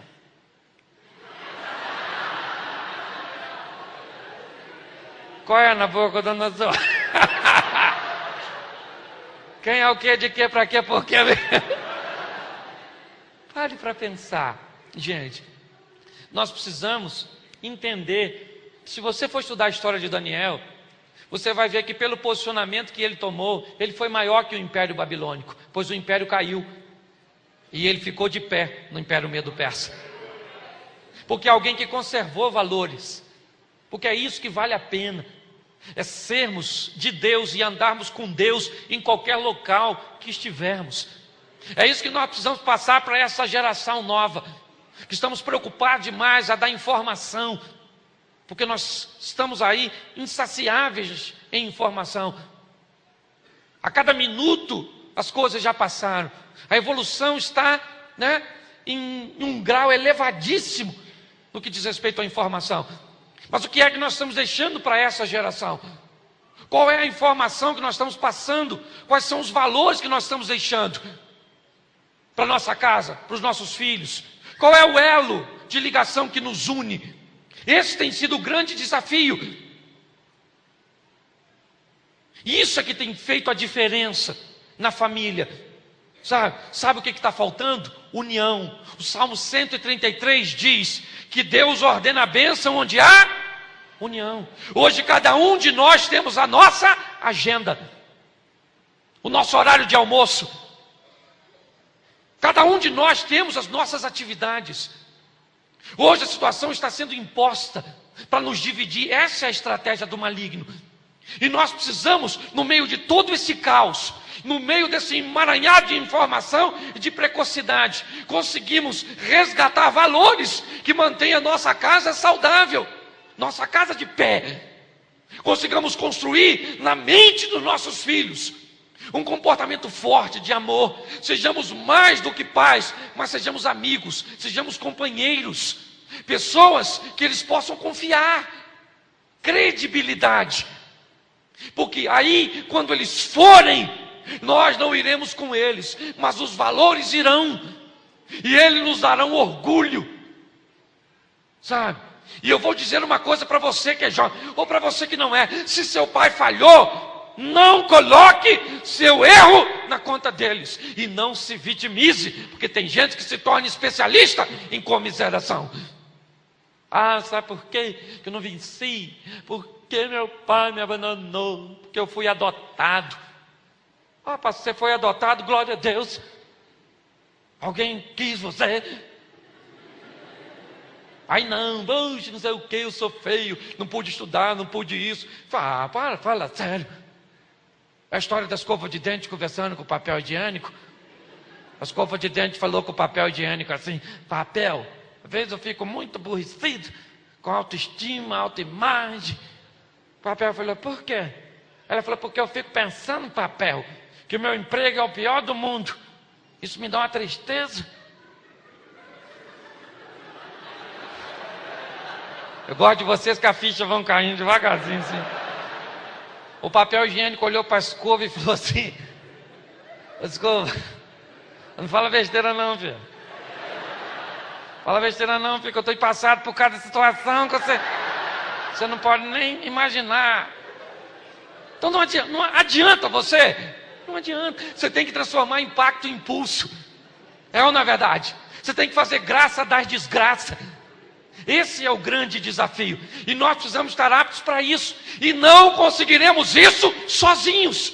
Qual é, Nabucodonosor? Quem é o que, de que, para quê, por quê? Pare para pensar, gente. Nós precisamos entender, se você for estudar a história de Daniel, você vai ver que pelo posicionamento que ele tomou, ele foi maior que o Império Babilônico, pois o Império caiu, e ele ficou de pé no Império Medo-Persa, porque é alguém que conservou valores, porque é isso que vale a pena, é sermos de Deus e andarmos com Deus em qualquer local que estivermos. É isso que nós precisamos passar para essa geração nova, que estamos preocupados demais a dar informação, porque nós estamos aí insaciáveis em informação. A cada minuto as coisas já passaram. A evolução está, em um grau elevadíssimo no que diz respeito à informação. Mas o que é que nós estamos deixando para essa geração? Qual é a informação que nós estamos passando? Quais são os valores que nós estamos deixando para nossa casa, para os nossos filhos? Qual é o elo de ligação que nos une? Esse tem sido o grande desafio. Isso é que tem feito a diferença na família. Sabe o que está faltando? União. O Salmo 133 diz que Deus ordena a bênção onde há união. Hoje cada um de nós temos a nossa agenda, o nosso horário de almoço. Cada um de nós temos as nossas atividades. Hoje a situação está sendo imposta para nos dividir. Essa é a estratégia do maligno. E nós precisamos, no meio de todo esse caos, no meio desse emaranhado de informação e de precocidade, conseguimos resgatar valores que mantêm a nossa casa saudável, nossa casa de pé. Consigamos construir na mente dos nossos filhos um comportamento forte de amor. Sejamos mais do que pais, mas sejamos amigos, sejamos companheiros, pessoas que eles possam confiar, credibilidade. Porque aí, quando eles forem, nós não iremos com eles, mas os valores irão, e eles nos darão orgulho, sabe? E eu vou dizer uma coisa para você que é jovem, ou para você que não é: se seu pai falhou, não coloque seu erro na conta deles, e não se vitimize, porque tem gente que se torna especialista em comiseração. Sabe por quê que eu não venci? Porque meu pai me abandonou, porque eu fui adotado. Pastor, você foi adotado, glória a Deus. Alguém quis você? Não, não sei o que, eu sou feio, não pude estudar, não pude isso. Fala sério. É a história da escova de dente conversando com o papel higiênico. A escova de dente falou com o papel higiênico assim: papel, às vezes eu fico muito aborrecido, com autoestima, autoimagem. O papel falou: por quê? Ela falou: porque eu fico pensando, papel, que o meu emprego é o pior do mundo. Isso me dá uma tristeza. Eu gosto de vocês que a ficha vão caindo devagarzinho assim. O papel higiênico olhou para a escova e falou assim: escova, não fala besteira não, filho. Fala besteira não, filho, que eu estou passado por cada situação que você não pode nem imaginar. Então não adianta você. Não adianta. Você tem que transformar impacto em impulso. É ou não é verdade? Você tem que fazer graça das desgraças. Esse é o grande desafio. E nós precisamos estar aptos para isso. E não conseguiremos isso sozinhos.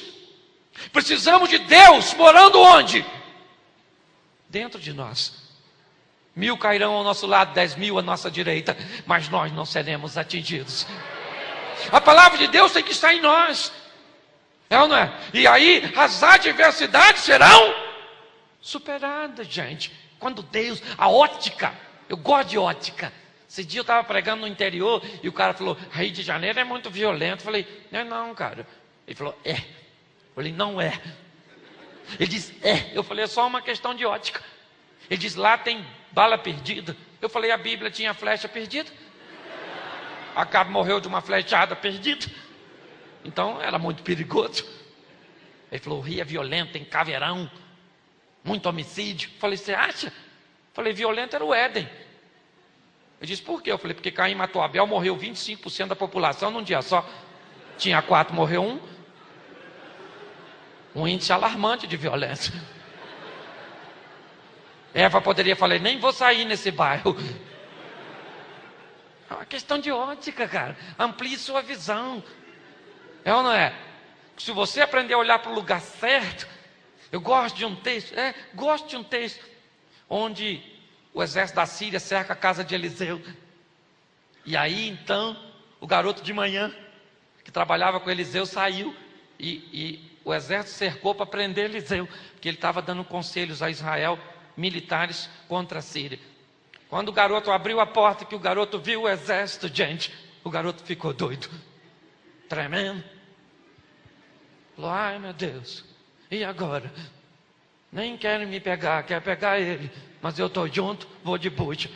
Precisamos de Deus morando onde? Dentro de nós. 1000 cairão ao nosso lado, 10.000 à nossa direita, mas nós não seremos atingidos. A palavra de Deus tem que estar em nós. É ou não é? E aí as adversidades serão superadas, gente. Quando Deus, a ótica, eu gosto de ótica. Esse dia eu estava pregando no interior e o cara falou: Rio de Janeiro é muito violento. Eu falei: não, cara. Ele falou: é. Eu falei: não é. Ele disse: é. Eu falei: é só uma questão de ótica. Ele disse: lá tem bala perdida. Eu falei: a Bíblia tinha flecha perdida. Acabe morreu de uma flechada perdida. Então era muito perigoso. Ele falou: o Rio é violento, tem caveirão, muito homicídio. Eu falei: você acha? Eu falei: violento era o Éden. Ele disse: por quê? Eu falei: porque Caim matou Abel, morreu 25% da população num dia só. Tinha 4, morreu 1. Um índice alarmante de violência. Eva poderia falar: nem vou sair nesse bairro. É uma questão de ótica, cara. Amplie sua visão. É ou não é? Se você aprender a olhar para o lugar certo. Eu gosto de um texto, gosto de um texto onde o exército da Síria cerca a casa de Eliseu. E aí então o garoto de manhã que trabalhava com Eliseu saiu e o exército cercou para prender Eliseu, porque ele estava dando conselhos a Israel, militares contra a Síria. Quando o garoto abriu a porta, que o garoto viu o exército, gente, o garoto ficou doido, tremendo. Falou: ai meu Deus, e agora? Nem querem me pegar, quer pegar ele, mas eu estou junto, vou de bucha.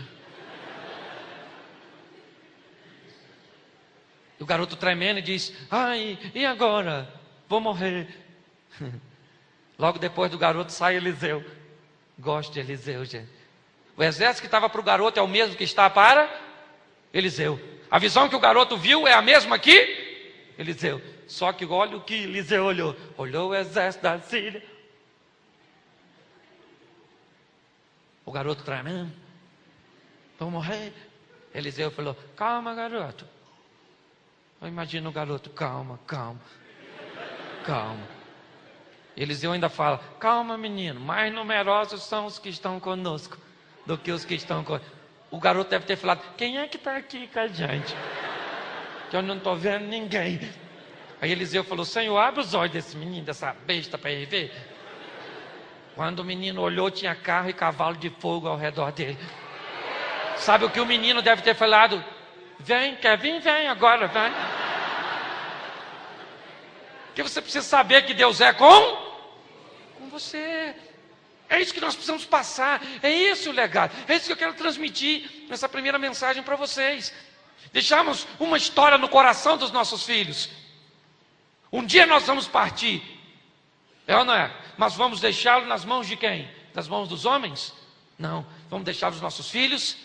O garoto tremendo diz: ai, e agora? Vou morrer. Logo depois do garoto sai Eliseu. Gosto de Eliseu, gente. O exército que estava para o garoto é o mesmo que está para Eliseu. A visão que o garoto viu é a mesma que Eliseu. Só que olha o que Eliseu olhou. Olhou o exército da Síria. O garoto tremendo. Vou morrer. Eliseu falou, calma, garoto. Eu imagino o garoto, calma, calma. Calma. Eliseu ainda fala, calma, menino, mais numerosos são os que estão conosco do que os que estão conosco. O garoto deve ter falado, quem é que está aqui com a gente? Que eu não estou vendo ninguém. Aí Eliseu falou, Senhor, abre os olhos desse menino, dessa besta para ele ver. Quando o menino olhou, tinha carro e cavalo de fogo ao redor dele. Sabe o que o menino deve ter falado? Vem, quer vir? Vem agora, vem. Porque você precisa saber que Deus é com você. É isso que nós precisamos passar. É esse o legado. É isso que eu quero transmitir nessa primeira mensagem para vocês. Deixamos uma história no coração dos nossos filhos. Um dia nós vamos partir. É ou não é? Mas vamos deixá-lo nas mãos de quem? Nas mãos dos homens? Não. Vamos deixar os nossos filhos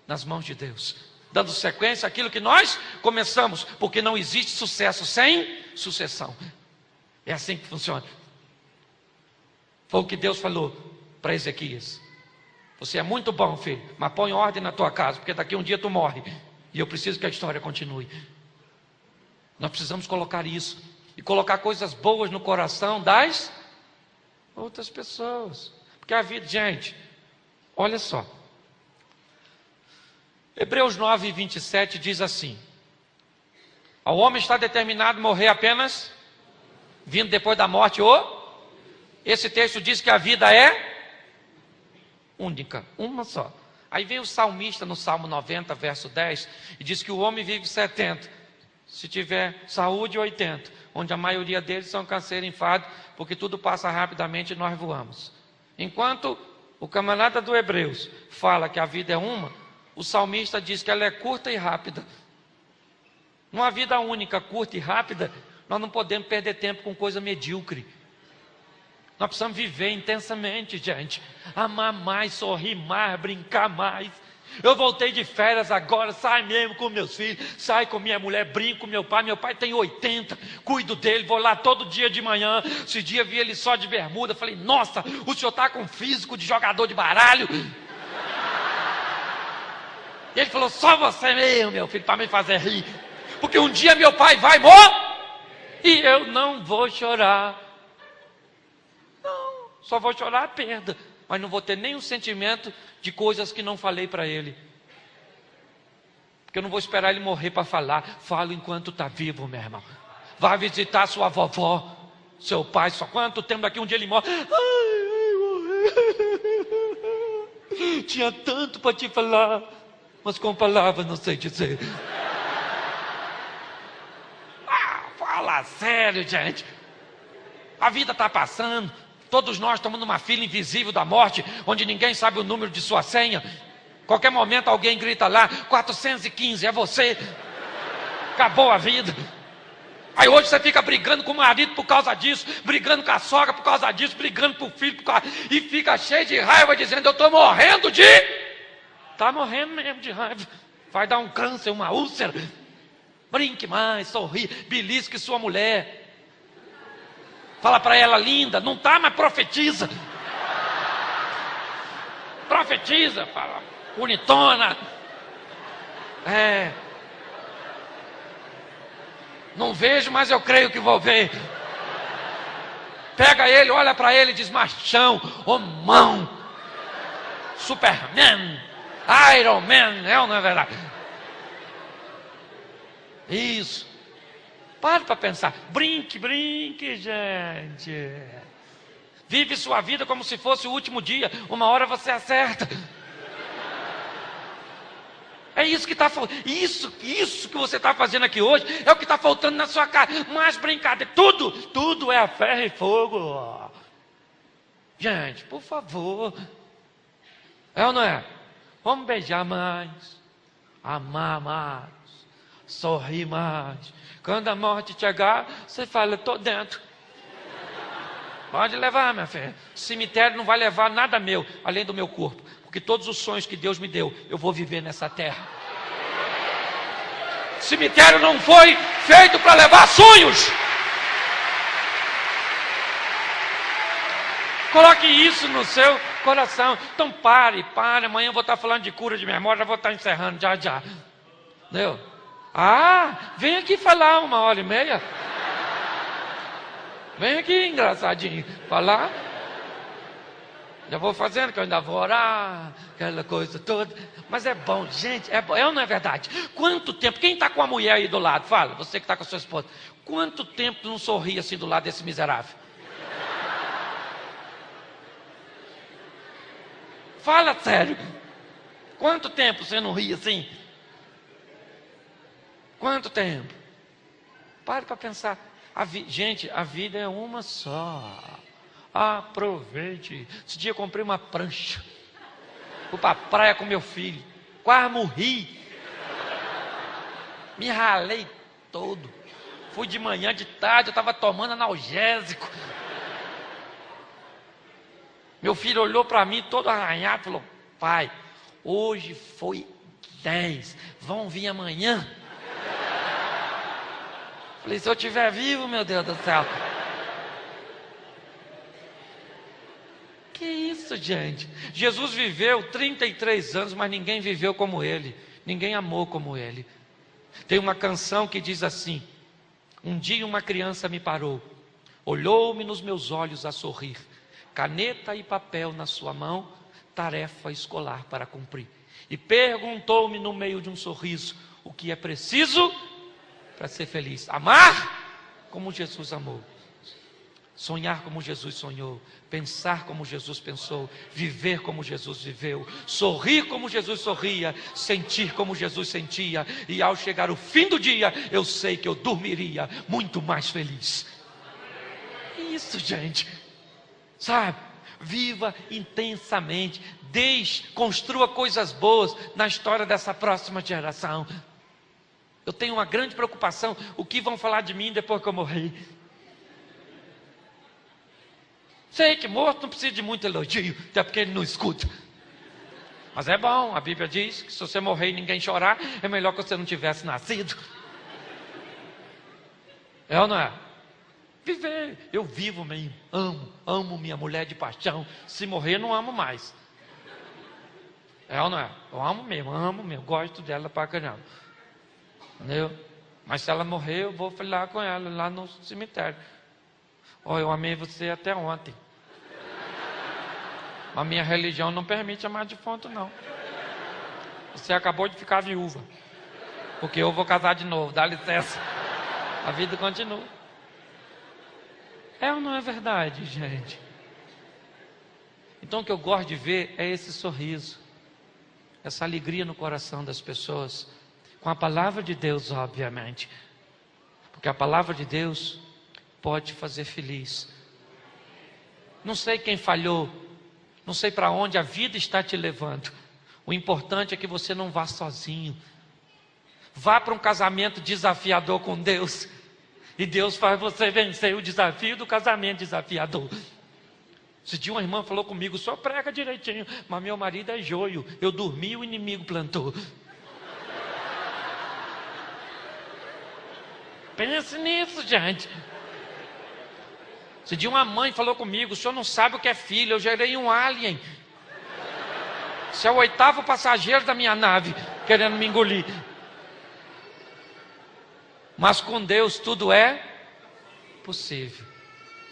nas mãos de Deus. Dando sequência àquilo que nós começamos. Porque não existe sucesso sem sucessão. É assim que funciona. Foi o que Deus falou para Ezequias. Você é muito bom, filho, mas põe ordem na tua casa, porque daqui um dia tu morre. E eu preciso que a história continue. Nós precisamos colocar isso. E colocar coisas boas no coração das outras pessoas. Porque a vida, gente, olha só. Hebreus 9, 27 diz assim. Ao homem está determinado morrer apenas, vindo depois da morte Esse texto diz que a vida é única, uma só. Aí vem o salmista no Salmo 90, verso 10, e diz que o homem vive 70, se tiver saúde 80, onde a maioria deles são câncer e enfado, porque tudo passa rapidamente e nós voamos. Enquanto o camarada do Hebreus fala que a vida é uma, o salmista diz que ela é curta e rápida. Numa vida única, curta e rápida, nós não podemos perder tempo com coisa medíocre. Nós precisamos viver intensamente, gente. Amar mais, sorrir mais, brincar mais. Eu voltei de férias agora, saio mesmo com meus filhos, saio com minha mulher, brinco com meu pai tem 80, cuido dele, vou lá todo dia de manhã. Esse dia vi ele só de bermuda, falei, nossa, o senhor está com físico de jogador de baralho. E ele falou, só você mesmo, meu filho, para me fazer rir. Porque um dia meu pai vai morrer e eu não vou chorar. Não, só vou chorar a perda. Mas não vou ter nenhum sentimento de coisas que não falei para ele. Porque eu não vou esperar ele morrer para falar. Falo enquanto está vivo, meu irmão. Vá visitar sua vovó, seu pai. Só quanto tempo daqui um dia ele morre. Morreu. Tinha tanto para te falar, mas com palavras não sei dizer. Fala sério, gente. A vida está passando. Todos nós estamos numa fila invisível da morte, onde ninguém sabe o número de sua senha. Qualquer momento alguém grita lá, 415, é você. Acabou a vida. Aí hoje você fica brigando com o marido por causa disso, brigando com a sogra por causa disso, brigando com o filho por causa... E fica cheio de raiva, dizendo, eu estou morrendo de... Está morrendo mesmo de raiva. Vai dar um câncer, uma úlcera. Brinque mais, sorri, belisque sua mulher. Fala para ela, linda, não está, mas profetiza. Profetiza, fala, bonitona. Não vejo, mas eu creio que vou ver. Pega ele, olha para ele e diz, machão, homão, Superman, Iron Man, é ou não é verdade? Isso. Pare para pensar. Brinque, brinque, gente. Vive sua vida como se fosse o último dia. Uma hora você acerta. É isso que está faltando. Isso que você está fazendo aqui hoje é o que está faltando na sua casa. Mais brincadeira. Tudo é a ferro e fogo. Gente, por favor. É ou não é? Vamos beijar mais. Amar mais. Sorrir mais. Quando a morte chegar, você fala, estou dentro. Pode levar, minha filha. O cemitério não vai levar nada meu, além do meu corpo. Porque todos os sonhos que Deus me deu, eu vou viver nessa terra. Cemitério não foi feito para levar sonhos. Coloque isso no seu coração. Então pare. Amanhã eu vou estar falando de cura de memória, já vou estar encerrando já. Entendeu? Vem aqui falar 1h30. Vem aqui, engraçadinho, falar. Já vou fazendo, que eu ainda vou orar, aquela coisa toda. Mas é bom, gente, é bom. Não é verdade? Quanto tempo, quem está com a mulher aí do lado? Fala, você que está com a sua esposa. Quanto tempo não sorri assim do lado desse miserável? Fala sério. Quanto tempo você não ri assim? Quanto tempo? Pare para pensar. Gente, a vida é uma só. Aproveite. Esse dia eu comprei uma prancha. Fui para a praia com meu filho. Quase morri. Me ralei todo. Fui de manhã, de tarde, eu estava tomando analgésico. Meu filho olhou para mim todo arranhado e falou: pai, hoje foi 10, vão vir amanhã. Falei: se eu estiver vivo, meu Deus do céu. Que isso, gente? Jesus viveu 33 anos, mas ninguém viveu como ele. Ninguém amou como ele. Tem uma canção que diz assim: um dia uma criança me parou, olhou-me nos meus olhos a sorrir, caneta e papel na sua mão, tarefa escolar para cumprir. E perguntou-me no meio de um sorriso: o que é preciso para ser feliz? Amar como Jesus amou, sonhar como Jesus sonhou, pensar como Jesus pensou, viver como Jesus viveu, sorrir como Jesus sorria, sentir como Jesus sentia, e ao chegar o fim do dia, eu sei que eu dormiria muito mais feliz. Isso, gente. Sabe? Viva intensamente. Construa coisas boas na história dessa próxima geração. Eu tenho uma grande preocupação: o que vão falar de mim depois que eu morrer? Sei que morto não precisa de muito elogio, até porque ele não escuta. Mas é bom, a Bíblia diz que se você morrer e ninguém chorar, é melhor que você não tivesse nascido. É ou não é? Viver, eu vivo mesmo, amo minha mulher de paixão. Se morrer, não amo mais. É ou não é? Eu amo mesmo, gosto dela pra caramba. Entendeu? Mas se ela morrer, eu vou falar com ela lá no cemitério: olha, eu amei você até ontem. A minha religião não permite amar defunto, não. Você acabou de ficar viúva, porque eu vou casar de novo, dá licença. A vida continua. É ou não é verdade, gente? Então o que eu gosto de ver é esse sorriso, essa alegria no coração das pessoas, com a palavra de Deus, obviamente, porque a palavra de Deus pode te fazer feliz. Não sei quem falhou, não sei para onde a vida está te levando. O importante é que você não vá sozinho. Vá para um casamento desafiador com Deus, e Deus faz você vencer o desafio do casamento desafiador. Esse dia uma irmã falou comigo: só prega direitinho, mas meu marido é joio. Eu dormi e o inimigo plantou. Pense nisso, gente. Esse dia uma mãe falou comigo: o senhor não sabe o que é filho, eu gerei um alien. Você é o 8º passageiro da minha nave, querendo me engolir. Mas com Deus tudo é possível.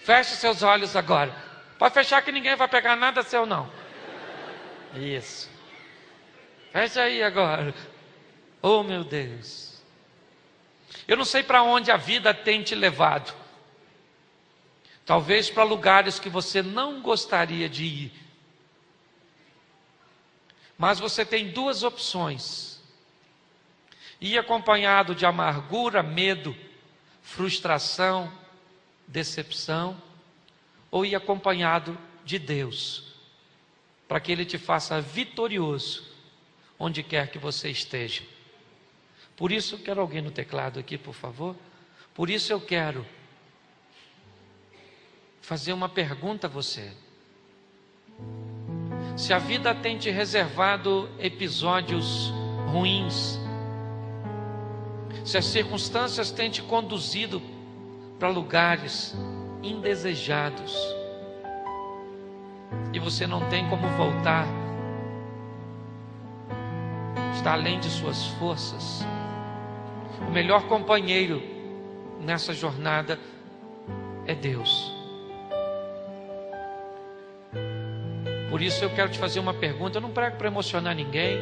Feche seus olhos agora. Pode fechar, que ninguém vai pegar nada seu, não. Isso. Fecha aí agora. Oh, meu Deus. Eu não sei para onde a vida tem te levado. Talvez para lugares que você não gostaria de ir. Mas você tem duas opções: ir acompanhado de amargura, medo, frustração, decepção, ou ir acompanhado de Deus, para que Ele te faça vitorioso onde quer que você esteja. Por isso, quero alguém no teclado aqui, por favor. Por isso eu quero fazer uma pergunta a você. Se a vida tem te reservado episódios ruins, se as circunstâncias têm te conduzido para lugares indesejados e você não tem como voltar, está além de suas forças, o melhor companheiro nessa jornada é Deus. Por isso eu quero te fazer uma pergunta. Eu não prego para emocionar ninguém.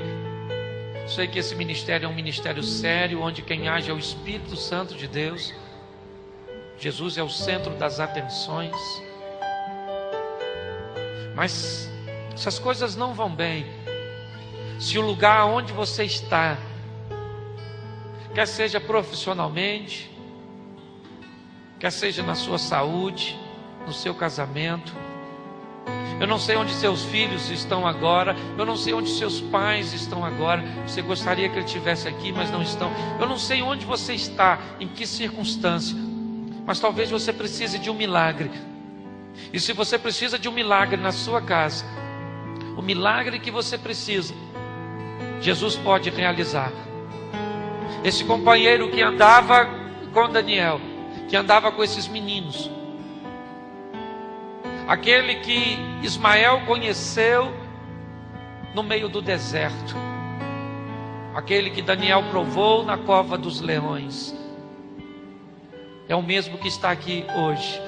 Sei que esse ministério é um ministério sério, onde quem age é o Espírito Santo de Deus. Jesus é o centro das atenções. Mas se as coisas não vão bem, se o lugar onde você está, quer seja profissionalmente, quer seja na sua saúde, no seu casamento, eu não sei onde seus filhos estão agora, eu não sei onde seus pais estão agora, você gostaria que ele estivesse aqui, mas não estão. Eu não sei onde você está, em que circunstância, mas talvez você precise de um milagre. E se você precisa de um milagre na sua casa, o milagre que você precisa, Jesus pode realizar. Esse companheiro que andava com Daniel, que andava com esses meninos, aquele que Ismael conheceu no meio do deserto, aquele que Daniel provou na cova dos leões, é o mesmo que está aqui hoje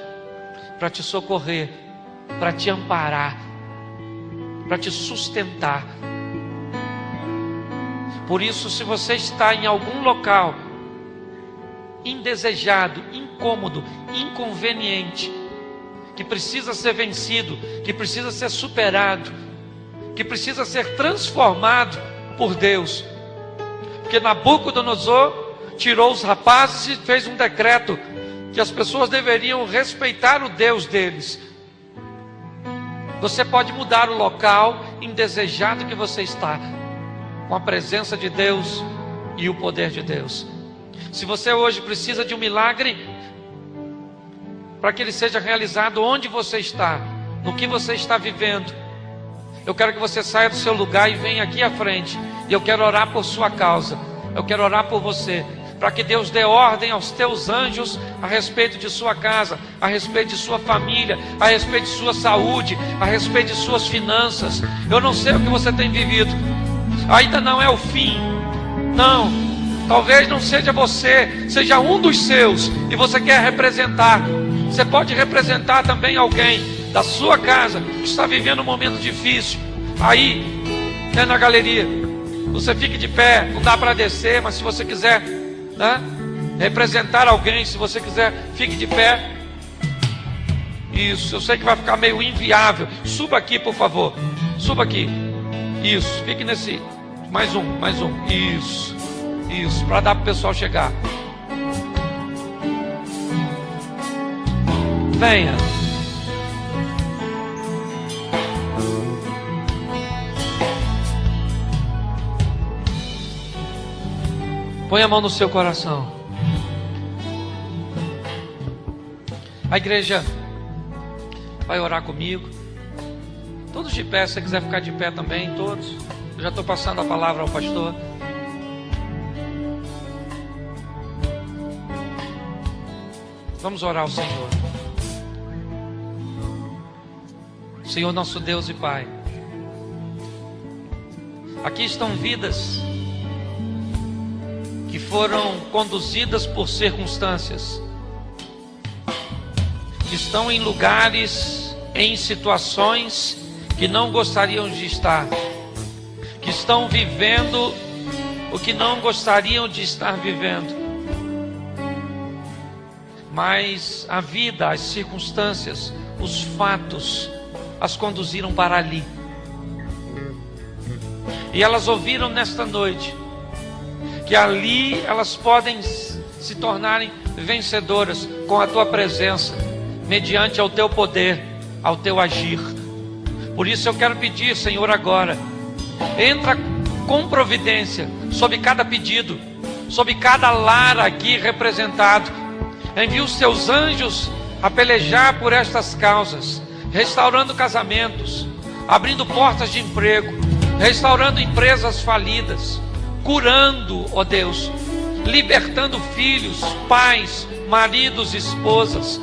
para te socorrer, para te amparar, para te sustentar. Por isso, se você está em algum local indesejado, incômodo, inconveniente, que precisa ser vencido, que precisa ser superado, que precisa ser transformado por Deus, porque Nabucodonosor tirou os rapazes e fez um decreto que as pessoas deveriam respeitar o Deus deles. Você pode mudar o local indesejado que você está, com a presença de Deus e o poder de Deus. Se você hoje precisa de um milagre, para que ele seja realizado onde você está, no que você está vivendo, eu quero que você saia do seu lugar e venha aqui à frente, e eu quero orar por sua causa, eu quero orar por você, para que Deus dê ordem aos teus anjos a respeito de sua casa, a respeito de sua família, a respeito de sua saúde, a respeito de suas finanças. Eu não sei o que você tem vivido, ainda não é o fim, não, talvez não seja você, seja um dos seus, e você quer representar. Você pode representar também alguém da sua casa que está vivendo um momento difícil. Aí, na galeria, você fique de pé, não dá para descer, mas se você quiser, né, representar alguém, se você quiser, fique de pé. Isso, eu sei que vai ficar meio inviável. Suba aqui, por favor. Suba aqui. Isso, fique nesse. Mais um. Isso, para dar para o pessoal chegar. Venha. Põe a mão no seu coração. A igreja vai orar comigo. Todos de pé, se você quiser ficar de pé também, todos. Eu já estou passando a palavra ao pastor. Vamos orar ao Senhor. Senhor nosso Deus e Pai, aqui estão vidas que foram conduzidas por circunstâncias, que estão em lugares, em situações que não gostariam de estar, que estão vivendo o que não gostariam de estar vivendo, mas a vida, as circunstâncias, os fatos as conduziram para ali. E elas ouviram nesta noite que ali elas podem se tornarem vencedoras com a tua presença, mediante ao teu poder, ao teu agir. Por isso eu quero pedir, Senhor, agora, entra com providência sobre cada pedido, sobre cada lar aqui representado. Envia os teus anjos a pelejar por estas causas, restaurando casamentos, abrindo portas de emprego, restaurando empresas falidas, curando, ó Deus, libertando filhos, pais, maridos, esposas.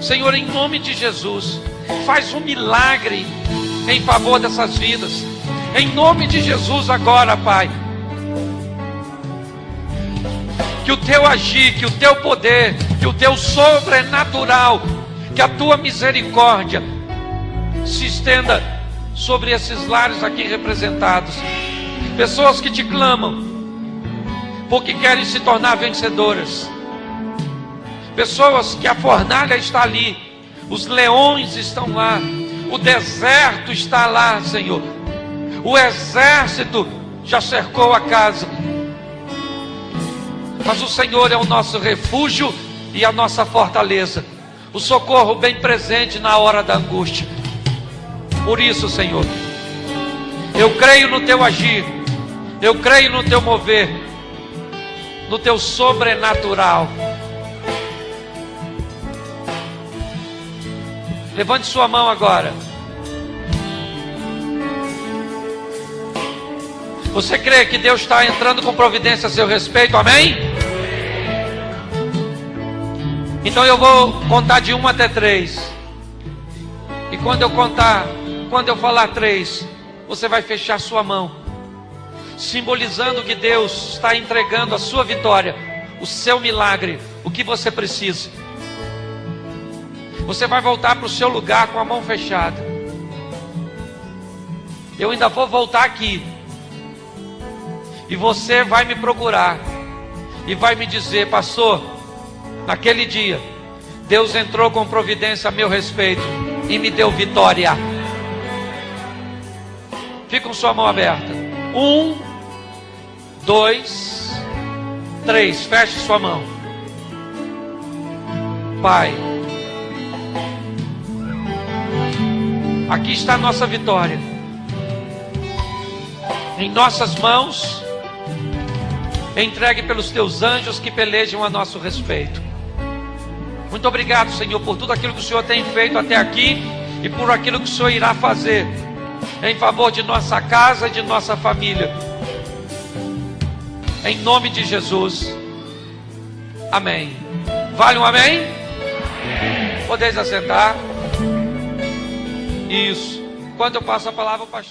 Senhor, em nome de Jesus, faz um milagre em favor dessas vidas. Em nome de Jesus agora, Pai. Que o teu agir, que o teu poder, que o teu sobrenatural, que a tua misericórdia se estenda sobre esses lares aqui representados. Pessoas que te clamam, porque querem se tornar vencedoras. Pessoas que a fornalha está ali, os leões estão lá, o deserto está lá, Senhor. O exército já cercou a casa. Mas o Senhor é o nosso refúgio e a nossa fortaleza, o socorro bem presente na hora da angústia. Por isso, Senhor, eu creio no teu agir, eu creio no teu mover, no teu sobrenatural. Levante sua mão agora. Você crê que Deus está entrando com providência a seu respeito? Amém? Então eu vou contar de 1 até 3. E quando eu falar 3, você vai fechar sua mão, simbolizando que Deus está entregando a sua vitória, o seu milagre, o que você precisa. Você vai voltar para o seu lugar com a mão fechada. Eu ainda vou voltar aqui. E você vai me procurar e vai me dizer: pastor, naquele dia Deus entrou com providência a meu respeito e me deu vitória. Fica com sua mão aberta. 1, 2, 3. Feche sua mão. Pai, aqui está a nossa vitória. Em nossas mãos, entregue pelos teus anjos que pelejam a nosso respeito. Muito obrigado, Senhor, por tudo aquilo que o Senhor tem feito até aqui e por aquilo que o Senhor irá fazer em favor de nossa casa e de nossa família. Em nome de Jesus. Amém. Vale um amém? Podeis assentar. Isso. Quando eu passo a palavra, o pastor